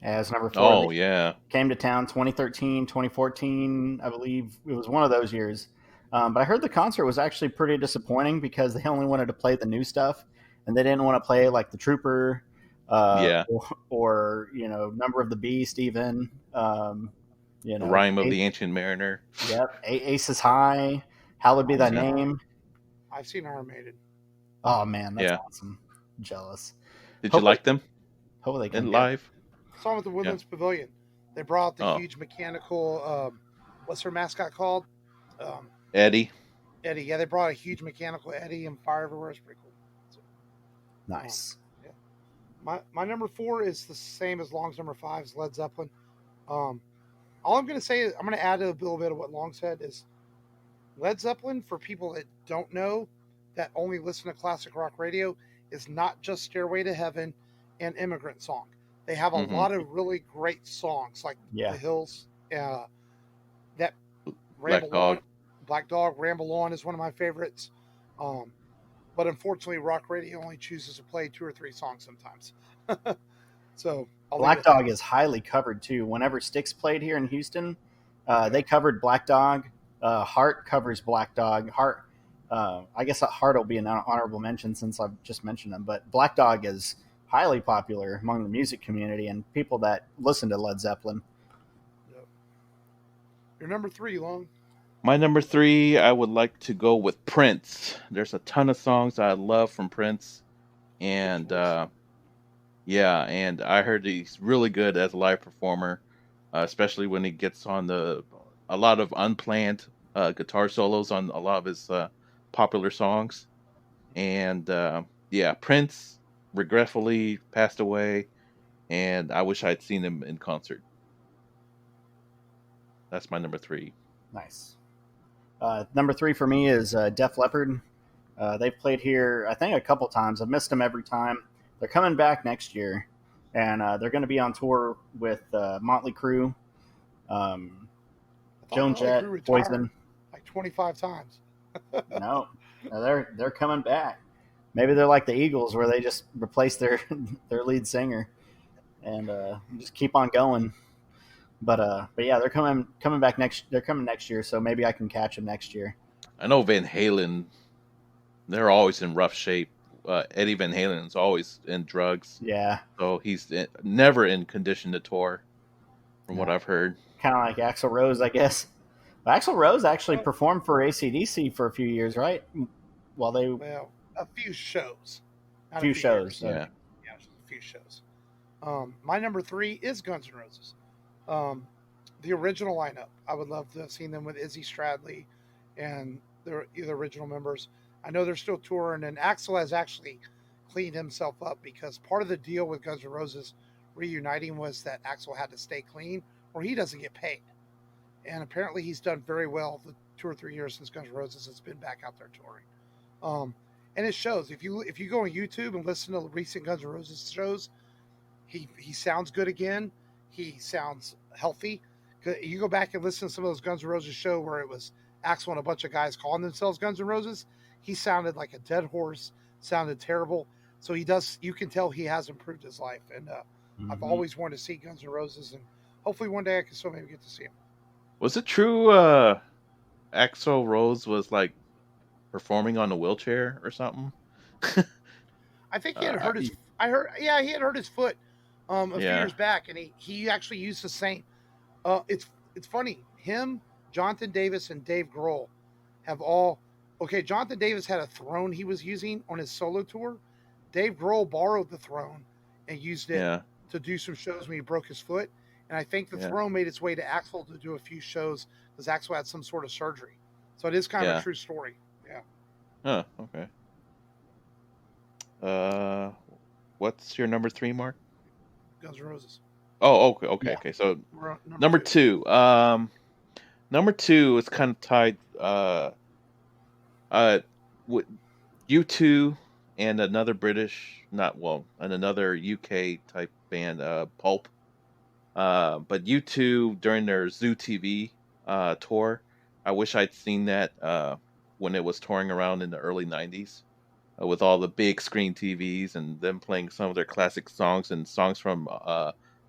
as number 4. Oh, yeah. Came to town 2013, 2014, I believe it was one of those years. But I heard the concert was actually pretty disappointing because they only wanted to play the new stuff, and they didn't want to play like the Trooper, or Number of the Beast, even. The Rime of the Ancient Mariner. Yep, Aces High, Hallowed Be Thy Name. I've seen Iron Maiden. Oh man, that's awesome. I'm jealous. Did you like them? Hopefully they in live. Saw them at the Woodlands Pavilion. They brought out the huge mechanical. What's her mascot called? Eddie. Eddie. Yeah, they brought a huge mechanical Eddie and fire everywhere. It's pretty cool. So, nice. My number 4 is the same as Long's number 5 is Led Zeppelin. All I'm going to say is I'm going to add a little bit of what Long said is Led Zeppelin, for people that don't know, that only listen to classic rock radio, is not just Stairway to Heaven and Immigrant Song. They have a lot of really great songs like The Hills, that Black Dog, Ramble On is one of my favorites. But unfortunately, rock radio only chooses to play 2 or 3 songs sometimes. So Black Dog is highly covered too. Whenever Styx played here in Houston, they covered Black Dog. Heart covers Black Dog. Heart, I guess Heart will be an honorable mention since I've just mentioned them. But Black Dog is highly popular among the music community and people that listen to Led Zeppelin. Yep. Your number 3, Long. My number 3, I would like to go with Prince. There's a ton of songs I love from Prince, and and I heard he's really good as a live performer, especially when he gets on a lot of unplanned guitar solos on a lot of his popular songs. And Prince regretfully passed away, and I wish I'd seen him in concert. That's my number 3. Nice. Number 3 for me is Def Leppard. They've played here, I think, a couple times. I've missed them every time. They're coming back next year, and they're going to be on tour with Motley Crue, Joan Jett, Poison. Like 25 times. No, they're coming back. Maybe they're like the Eagles, where they just replace their their lead singer and just keep on going. But yeah, they're coming back next. They're coming next year, so maybe I can catch them next year. I know Van Halen. They're always in rough shape. Eddie Van Halen is always in drugs, Yeah, so he's never in condition to tour, from what yeah. I've heard. Kind of like Axl Rose, I guess. But Axl Rose actually Well, performed for AC/DC for a few years, right? While they well, a few shows. Not few a few shows. years. Yeah. Yeah, a few shows. My number 3 is Guns N' Roses. The original lineup. I would love to have seen them with Izzy Stradley and the original members. I know they're still touring, and Axl has actually cleaned himself up because part of the deal with Guns N' Roses reuniting was that Axl had to stay clean or he doesn't get paid. And apparently he's done very well the 2 or 3 years since Guns N' Roses has been back out there touring. And it shows. If you go on YouTube and listen to recent Guns N' Roses shows, he sounds good again. He sounds healthy. You go back and listen to some of those Guns N' Roses show where it was Axl and a bunch of guys calling themselves Guns N' Roses. He sounded like a dead horse, sounded terrible. So he does. You can tell he has improved his life. And I've always wanted to see Guns N' Roses, and hopefully one day I can still maybe get to see him. Was it true Axl Rose was like performing on a wheelchair or something? I think he had hurt his. I heard. Yeah, he had hurt his foot a few Yeah. years back, and he actually used the same. It's funny. Him, Jonathan Davis, and Dave Grohl have all. Okay, Jonathan Davis had a throne he was using on his solo tour. Dave Grohl borrowed the throne and used it Yeah. to do some shows when he broke his foot. And I think the Yeah. throne made its way to Axl to do a few shows because Axl had some sort of surgery. So it is kind of Yeah. a true story. Yeah. Huh. Okay. What's your number 3, Mark? Guns N' Roses. Oh, okay, okay, Yeah. okay. So We're on number 2. Number 2 is kind of tied. With U2 and another and another UK type band, Pulp. But U2 during their Zoo TV tour, I wish I'd seen that when it was touring around in the early '90s with all the big screen TVs and them playing some of their classic songs and songs from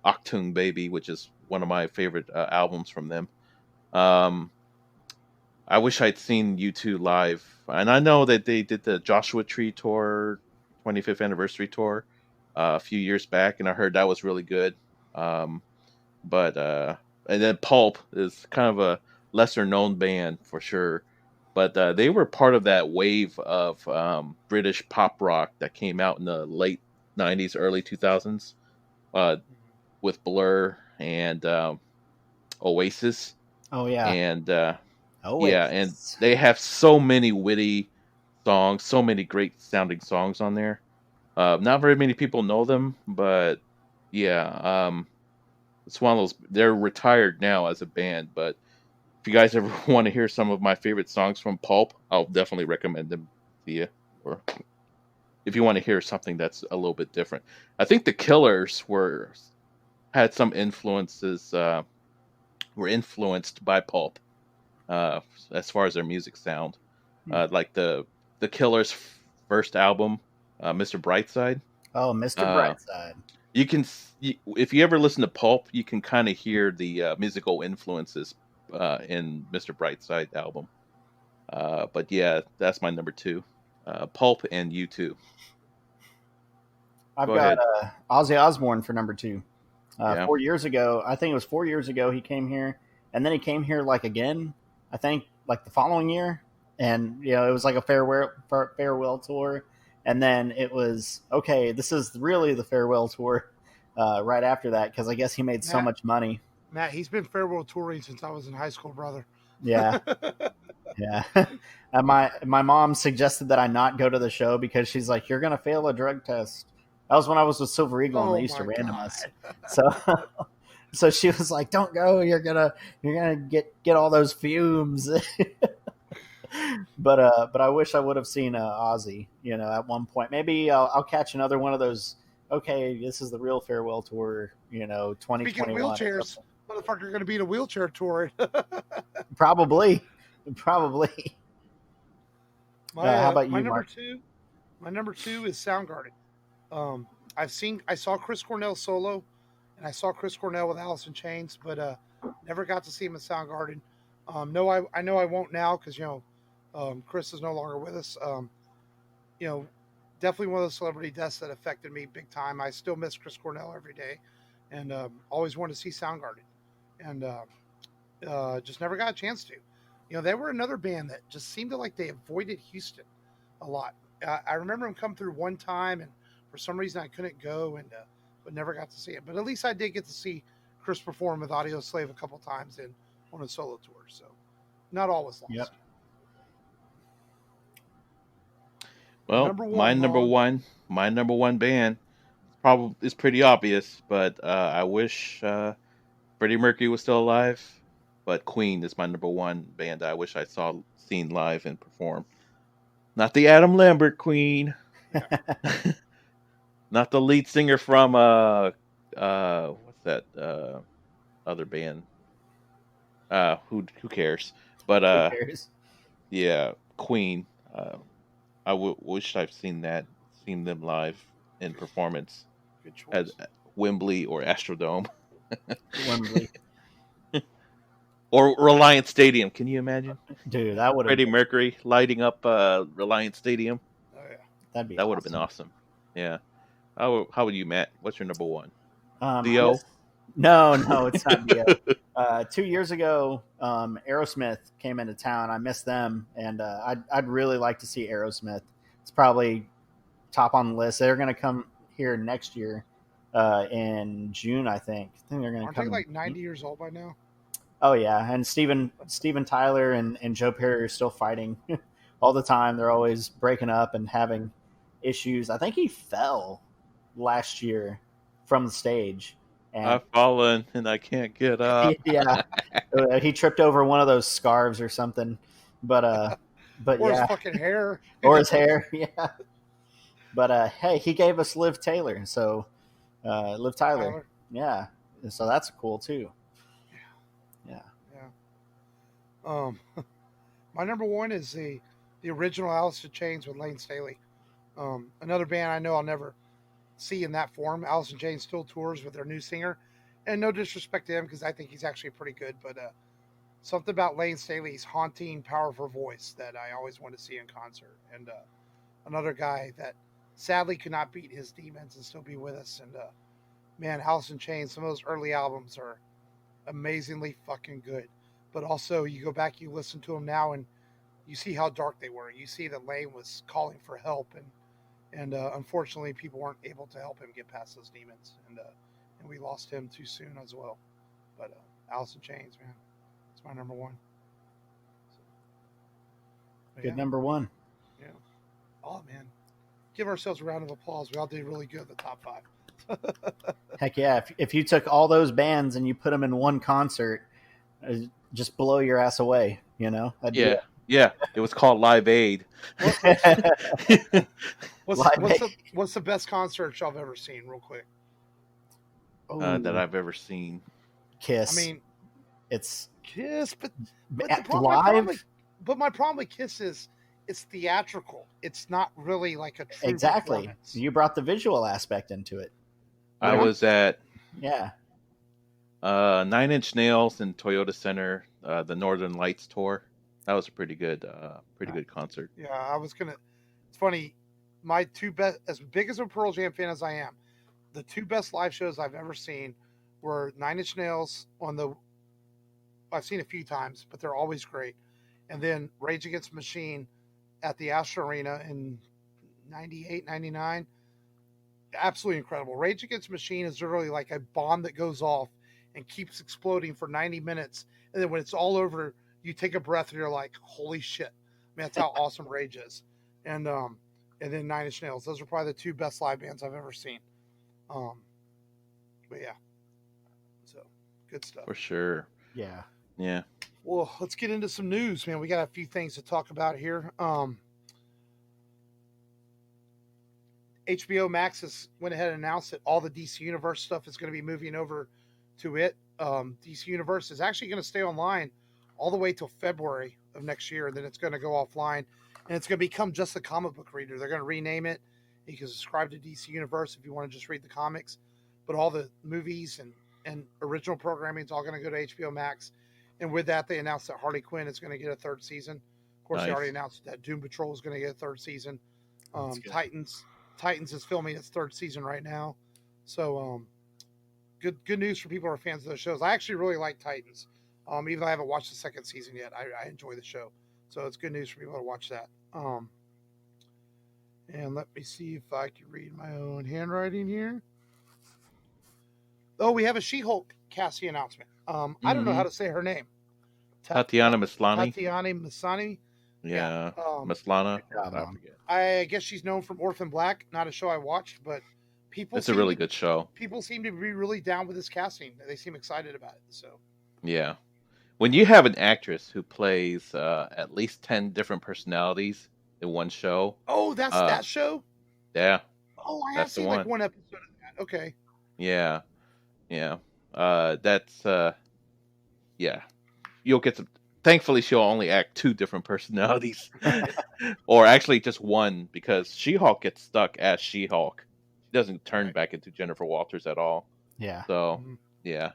Achtung Baby, which is one of my favorite albums from them. I wish I'd seen U2 live, and I know that they did the Joshua Tree tour, 25th anniversary tour, a few years back, and I heard that was really good. But and then Pulp is kind of a lesser known band for sure, but they were part of that wave of British pop rock that came out in the late '90s, early 2000s, with Blur and Oasis, Oh yeah. and Oh yeah, and they have so many witty songs, so many great sounding songs on there. Not very many people know them, but yeah, it's one of those. They're retired now as a band, but if you guys ever want to hear some of my favorite songs from Pulp, I'll definitely recommend them to you. Or if you want to hear something that's a little bit different, I think the Killers had some influences. Were influenced by Pulp. As far as their music sound, like the Killers' first album, Mr. Brightside. Oh, Mr. Brightside. You can, if you ever listen to Pulp, you can kind of hear the musical influences in Mr. Brightside album. But yeah, that's my number 2, Pulp and U2. I've Go got ahead. Ozzy Osbourne for number 2. Yeah. 4 years ago, I think it was 4 years ago, he came here, and then he came here like again, I think like the following year, and it was like a farewell tour, and then it was okay. This is really the farewell tour right after that because I guess he made so much money. Matt, he's been farewell touring since I was in high school, brother. Yeah, yeah. And my mom suggested that I not go to the show because she's like, "You're gonna fail a drug test." That was when I was with Silver Eagle and they used to random us. So she was like, "Don't go. You're gonna get all those fumes." But I wish I would have seen Ozzy. At one point, maybe I'll catch another one of those. Okay, this is the real farewell tour. 2021. Speaking of wheelchairs, motherfucker, going to be in a wheelchair tour. Probably. Probably. How about you, Mark? My number two is Soundgarden. I saw Chris Cornell solo, and I saw Chris Cornell with Alice in Chains, but never got to see him at Soundgarden. No, I know I won't now because Chris is no longer with us. Definitely one of those celebrity deaths that affected me big time. I still miss Chris Cornell every day, and always wanted to see Soundgarden, and just never got a chance to. They were another band that just seemed to like they avoided Houston a lot. I remember them come through one time, and for some reason I couldn't go, and but never got to see it. But at least I did get to see Chris perform with Audio Slave a couple times on a solo tour. So not all was lost. Yep. Well, my number one band probably is pretty obvious, but I wish Freddie Mercury was still alive. But Queen is my number one band that I wish I seen live and perform. Not the Adam Lambert Queen, not the lead singer from what's that other band? Who cares? But Who cares? yeah, Queen. I wish I've seen them live in performance at Wembley or Astrodome. Wembley. Or Reliant Stadium. Can you imagine? Dude, that would have Freddie Mercury lighting up Reliant Stadium. Oh yeah, that would have been awesome. Yeah. How would you, Matt? What's your number one? Dio? No, it's not Dio. 2 years ago, Aerosmith came into town. I missed them, and I'd really like to see Aerosmith. It's probably top on the list. They're going to come here next year in June, I think. I think they're going to come. Aren't they like 90 years old by now? Oh yeah, and Steven Tyler and Joe Perry are still fighting all the time. They're always breaking up and having issues. I think he fell last year from the stage. And I've fallen and I can't get up. Yeah, he tripped over one of those scarves or something. But or yeah, his fucking hair, or his hair. Yeah. But hey, he gave us Liv Tyler. Yeah. So that's cool too. Yeah. My number one is the original Alice in Chains with Lane Staley. Another band I know I'll never see in that form. Alice in Chains still tours with their new singer, and no disrespect to him because I think he's actually pretty good, but something about Lane Staley's haunting, powerful voice that I always want to see in concert. And another guy that sadly could not beat his demons and still be with us. And man, Alice in Chains, some of those early albums are amazingly fucking good. But also, you go back, you listen to them now, and you see how dark they were. You see that Lane was calling for help, and unfortunately, people weren't able to help him get past those demons, and we lost him too soon as well. But Alice in Chains, man, it's my number one. So, good number one. Yeah. Oh man, give ourselves a round of applause. We all did really good at the top five. Heck yeah! If you took all those bands and you put them in one concert, just blow your ass away, Yeah. It was called Live Aid. What's the best concert y'all have ever seen, real quick? That I've ever seen. Kiss. I mean, it's Kiss, but live. My problem with Kiss is it's theatrical. It's not really like a true exactly. performance. You brought the visual aspect into it. I was at 9 Inch Nails in Toyota Center, the Northern Lights tour. That was a pretty good concert. Yeah, I was gonna. It's funny. My two best, as big as a Pearl Jam fan as I am, the two best live shows I've ever seen were 9 Inch Nails I've seen a few times, but they're always great. And then Rage Against the Machine at the Astro Arena in 98, 99. Absolutely incredible. Rage Against the Machine is literally like a bomb that goes off and keeps exploding for 90 minutes. And then when it's all over, you take a breath and you're like, holy shit. I mean, that's how awesome Rage is. And then 9 Inch Nails. Those are probably the two best live bands I've ever seen. But yeah. So, good stuff. For sure. Yeah. Yeah. Well, let's get into some news, man. We got a few things to talk about here. HBO Max has went ahead and announced that all the DC Universe stuff is going to be moving over to it. DC Universe is actually going to stay online all the way till February of next year, and then it's going to go offline, and it's going to become just a comic book reader. They're going to rename it. You can subscribe to DC Universe if you want to just read the comics, but all the movies and original programming is all going to go to HBO Max. And with that, they announced that Harley Quinn is going to get a third season. Of course, They already announced that Doom Patrol is going to get a third season. Titans is filming its third season right now. So good news for people who are fans of those shows. I actually really like Titans. Even though I haven't watched the second season yet, I enjoy the show. So it's good news for people to watch that. And let me see if I can read my own handwriting here. Oh, we have a She-Hulk casting announcement. I don't know how to say her name. Tatiana Maslany. Tatiana Maslany. Yeah. Maslana. I forget. I guess she's known from Orphan Black, not a show I watched, but it's a really good show. People seem to be really down with this casting. They seem excited about it. So yeah, when you have an actress who plays at least 10 different personalities in one show. Oh, that's that show? Yeah. Oh, I have seen like one episode of that. Okay. Yeah. That's yeah. You'll get some. Thankfully, she'll only act 2 different personalities, or actually just one, because She-Hulk gets stuck as She-Hulk. She doesn't turn back into Jennifer Walters at all. Yeah. So yeah,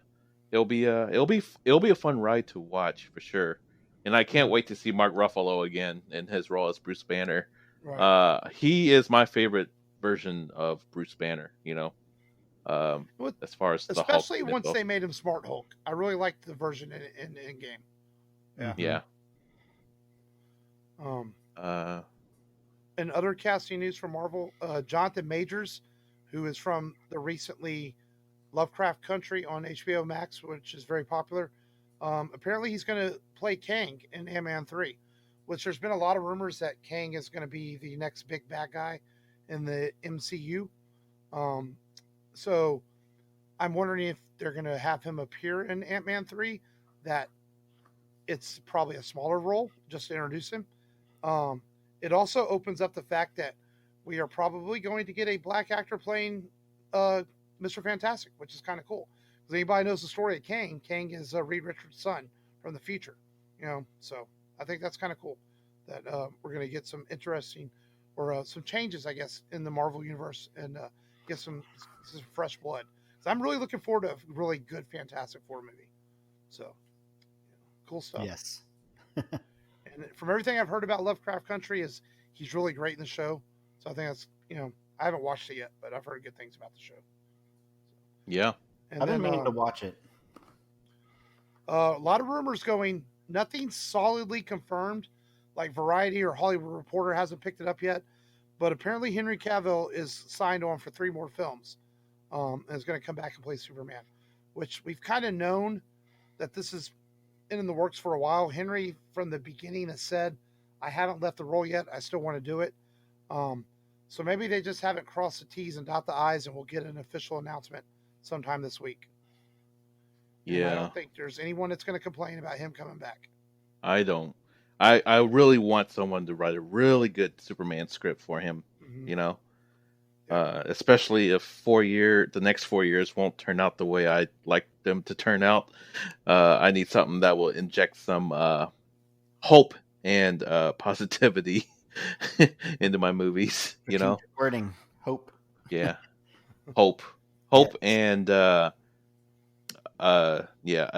it'll be a fun ride to watch for sure, and I can't wait to see Mark Ruffalo again in his role as Bruce Banner. Right. He is my favorite version of Bruce Banner. As far as especially the Hulk once they made him Smart Hulk, I really liked the version in game. Yeah. And other casting news from Marvel, Jonathan Majors, who is from the recently Lovecraft Country on HBO Max, which is very popular. Apparently he's going to play Kang in Ant-Man 3, which there's been a lot of rumors that Kang is going to be the next big bad guy in the MCU. So I'm wondering if they're going to have him appear in Ant-Man 3, that it's probably a smaller role just to introduce him. It also opens up the fact that we are probably going to get a black actor playing Mr. Fantastic, which is kind of cool. Because anybody knows the story of Kang is Reed Richards' son from the future. So I think that's kind of cool that we're going to get some interesting or some changes, I guess, in the Marvel universe and get some fresh blood. So I'm really looking forward to a really good Fantastic Four movie. So cool stuff. Yes. And from everything I've heard about Lovecraft Country, is he's really great in the show. So I think that's, I haven't watched it yet, but I've heard good things about the show. Yeah. And I've been meaning to watch it. A lot of rumors going, nothing solidly confirmed, like Variety or Hollywood Reporter hasn't picked it up yet, but apparently Henry Cavill is signed on for 3 more films, and is going to come back and play Superman, which we've kind of known that this is in the works for a while. Henry from the beginning has said, I haven't left the role yet. I still want to do it. So maybe they just haven't crossed the T's and dot the I's, and we'll get an official announcement sometime this week. Yeah. And I don't think there's anyone that's going to complain about him coming back. I don't. I really want someone to write a really good Superman script for him, especially if the next 4 years won't turn out the way I'd like them to turn out. I need something that will inject some hope and positivity into my movies, Wording, hope. Yeah. Hope. Hope and a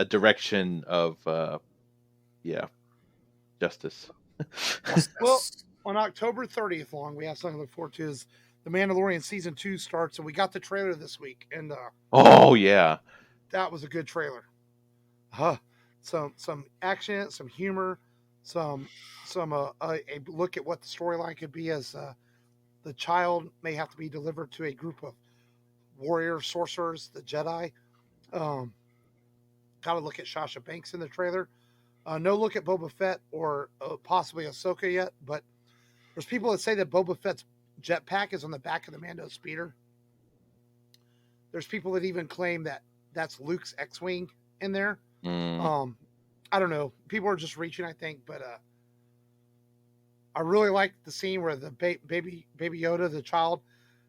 direction of justice. Well, on October 30th we have something to look forward to. Is The Mandalorian Season 2 starts, and we got the trailer this week. And oh, yeah. That was a good trailer. Some action, some humor, some a look at what the storyline could be as the child may have to be delivered to a group of warrior sorcerers, the Jedi. Got to look at Sasha Banks in the trailer. No look at Boba Fett or possibly Ahsoka yet, but there's people that say that Boba Fett's jetpack is on the back of the Mando speeder. There's people that even claim that that's Luke's X-Wing in there. I don't know. People are just reaching, I think, but I really like the scene where the baby Yoda, the child,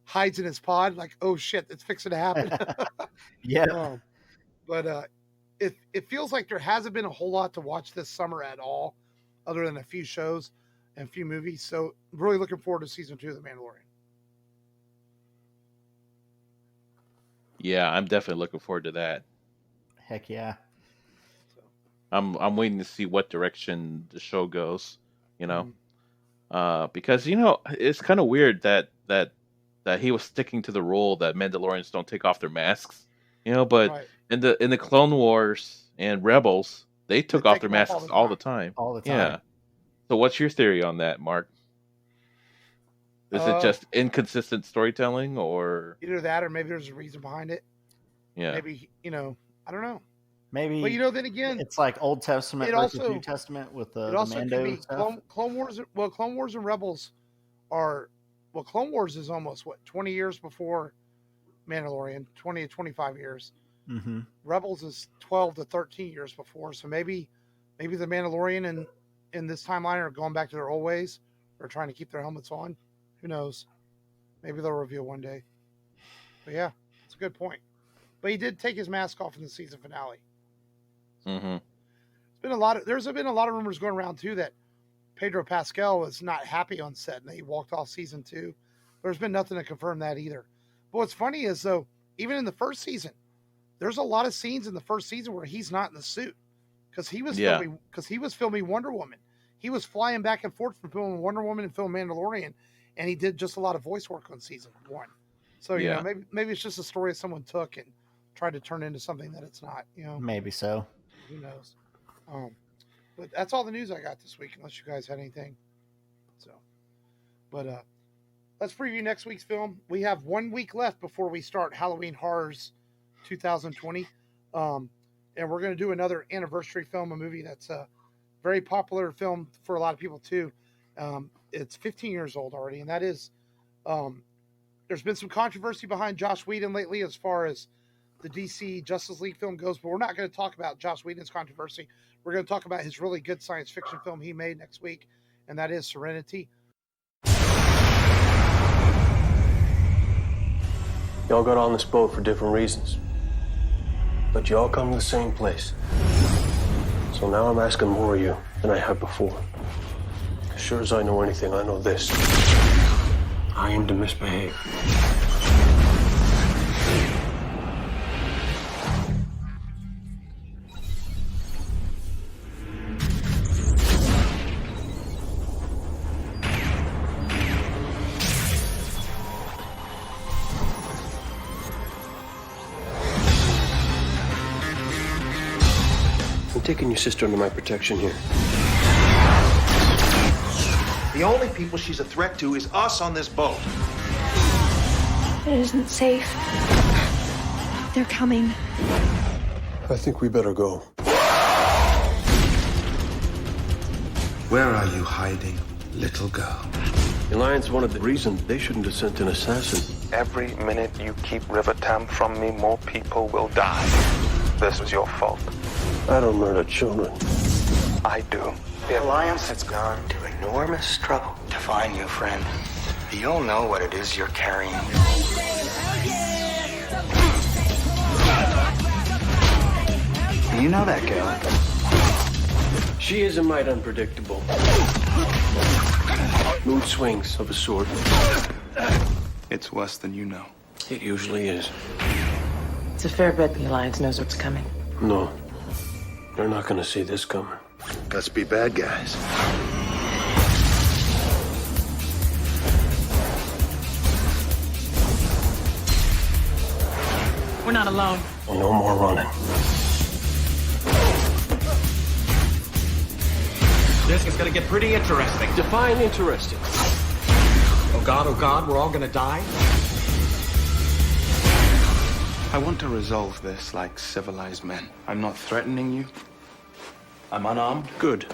hides in his pod. Like, oh shit, it's fixing to happen. Yeah. But it feels like there hasn't been a whole lot to watch this summer at all. other than a few shows and a few movies. So really looking forward to season 2 of The Mandalorian. Yeah, I'm definitely looking forward to that. Heck yeah. So, I'm waiting to see what direction the show goes. Because it's kind of weird that he was sticking to the rule that Mandalorians don't take off their masks. But right. in the Clone Wars and Rebels, they took off their masks all the time. All the time. Yeah. So what's your theory on that, Mark? Is it just inconsistent storytelling, or either that, or maybe there's a reason behind it? Yeah. Maybe I don't know. Maybe. But then again, it's like Old Testament versus New Testament with the Mando could be stuff. Clone Wars. Well, Clone Wars and Rebels are. Well, Clone Wars is almost 20 years before Mandalorian, 20 to 25 years. Mm-hmm. Rebels is 12 to 13 years before. So maybe the Mandalorian and in this timeline are going back to their old ways. Or trying to keep their helmets on. Who knows? Maybe they'll reveal one day. But yeah, it's a good point. But he did take his mask off in the season finale. Mm-hmm. There's been a lot of rumors going around too that Pedro Pascal was not happy on set and he walked off season 2. There's been nothing to confirm that either. But what's funny is though, even in the first season, there's a lot of scenes in the first season where he's not in the suit because he was filming Wonder Woman. He was flying back and forth from filming Wonder Woman and filming Mandalorian, and he did just a lot of voice work on season 1. So maybe it's just a story someone took and tried to turn into something that it's not. Maybe so. Who knows? But that's all the news I got this week, unless you guys had anything. So, but let's preview next week's film. We have 1 week left before we start Halloween Horrors 2020, and we're going to do another anniversary film, a movie that's a very popular film for a lot of people too. It's 15 years old already, and that is. There's been some controversy behind Joss Whedon lately as far as the DC Justice League film goes, but we're not going to talk about Joss Whedon's controversy. We're going to talk about his really good science fiction film he made next week, and that is Serenity. Y'all got on this boat for different reasons, but y'all come to the same place. So now I'm asking more of you than I have before. As sure as I know anything, I know this. I aim to misbehave. I'm taking your sister under my protection here. The only people she's a threat to is us on this boat. It isn't safe. They're coming. I think we better go. Where are you hiding, little girl? The Alliance wanted the reason they shouldn't have sent an assassin. Every minute you keep River Tam from me, more people will die. This was your fault. I don't murder children. I do. The Alliance has gone to enormous trouble to find you, friend. You'll know what it is you're carrying. You know that girl. She is a mite unpredictable. Mood swings of a sort. It's worse than you know. It usually is. It's a fair bet the Alliance knows what's coming. No. They're not gonna see this coming. Let's be bad guys. We're not alone. No more running. This is gonna get pretty interesting. Define interesting. Oh God, we're all gonna die? I want to resolve this like civilized men. I'm not threatening you. I'm unarmed. Good.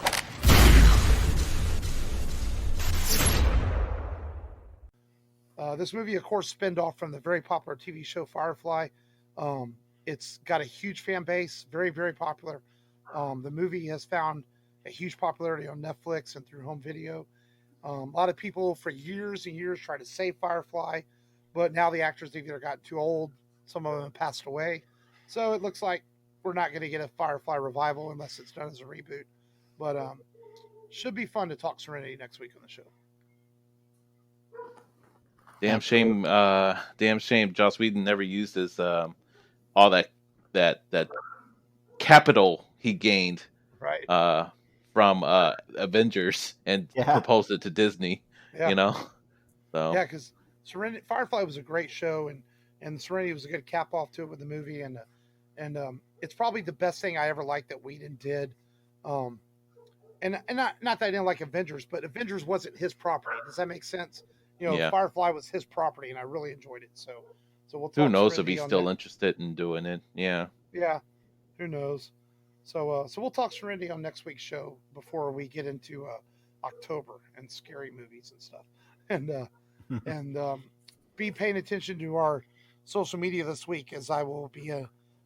This movie, of course, spinned off from the very popular TV show Firefly. It's got a huge fan base, very, very popular. The movie has found a huge popularity on Netflix and through home video. A lot of people for years and years tried to save Firefly, but now the actors have either gotten too old, some of them have passed away. So it looks like we're not going to get a Firefly revival unless it's done as a reboot. But should be fun to talk Serenity next week on the show. Damn shame Joss Whedon never used his all that capital he gained right from Avengers and proposed it to Disney. Yeah. You know, so yeah, because Firefly was a great show, and Serenity was a good cap off to it with the movie, and it's probably the best thing I ever liked that Whedon did. And not that I didn't like Avengers, but Avengers wasn't his property. Does that make sense? Firefly was his property, and I really enjoyed it. So we'll talk. Who knows Serenity if he's still interested in doing it? Yeah. Yeah, who knows? So we'll talk Serenity on next week's show before we get into October and scary movies and stuff. And be paying attention to our social media this week, as I will be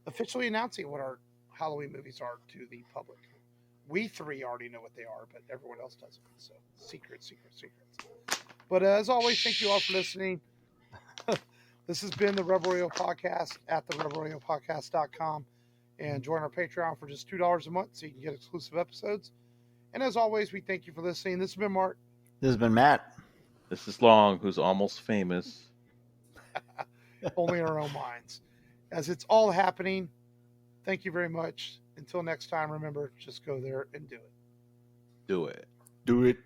officially announcing what our Halloween movies are to the public. We three already know what they are, but everyone else doesn't. So secrets. But as always, thank you all for listening. This has been the Rebel Radio Podcast at therebelradiopodcast.com. And join our Patreon for just $2 a month so you can get exclusive episodes. And as always, we thank you for listening. This has been Mark. This has been Matt. This is Long, who's almost famous. Only in our own minds. As it's all happening, thank you very much. Until next time, remember, just go there and do it. Do it. Do it.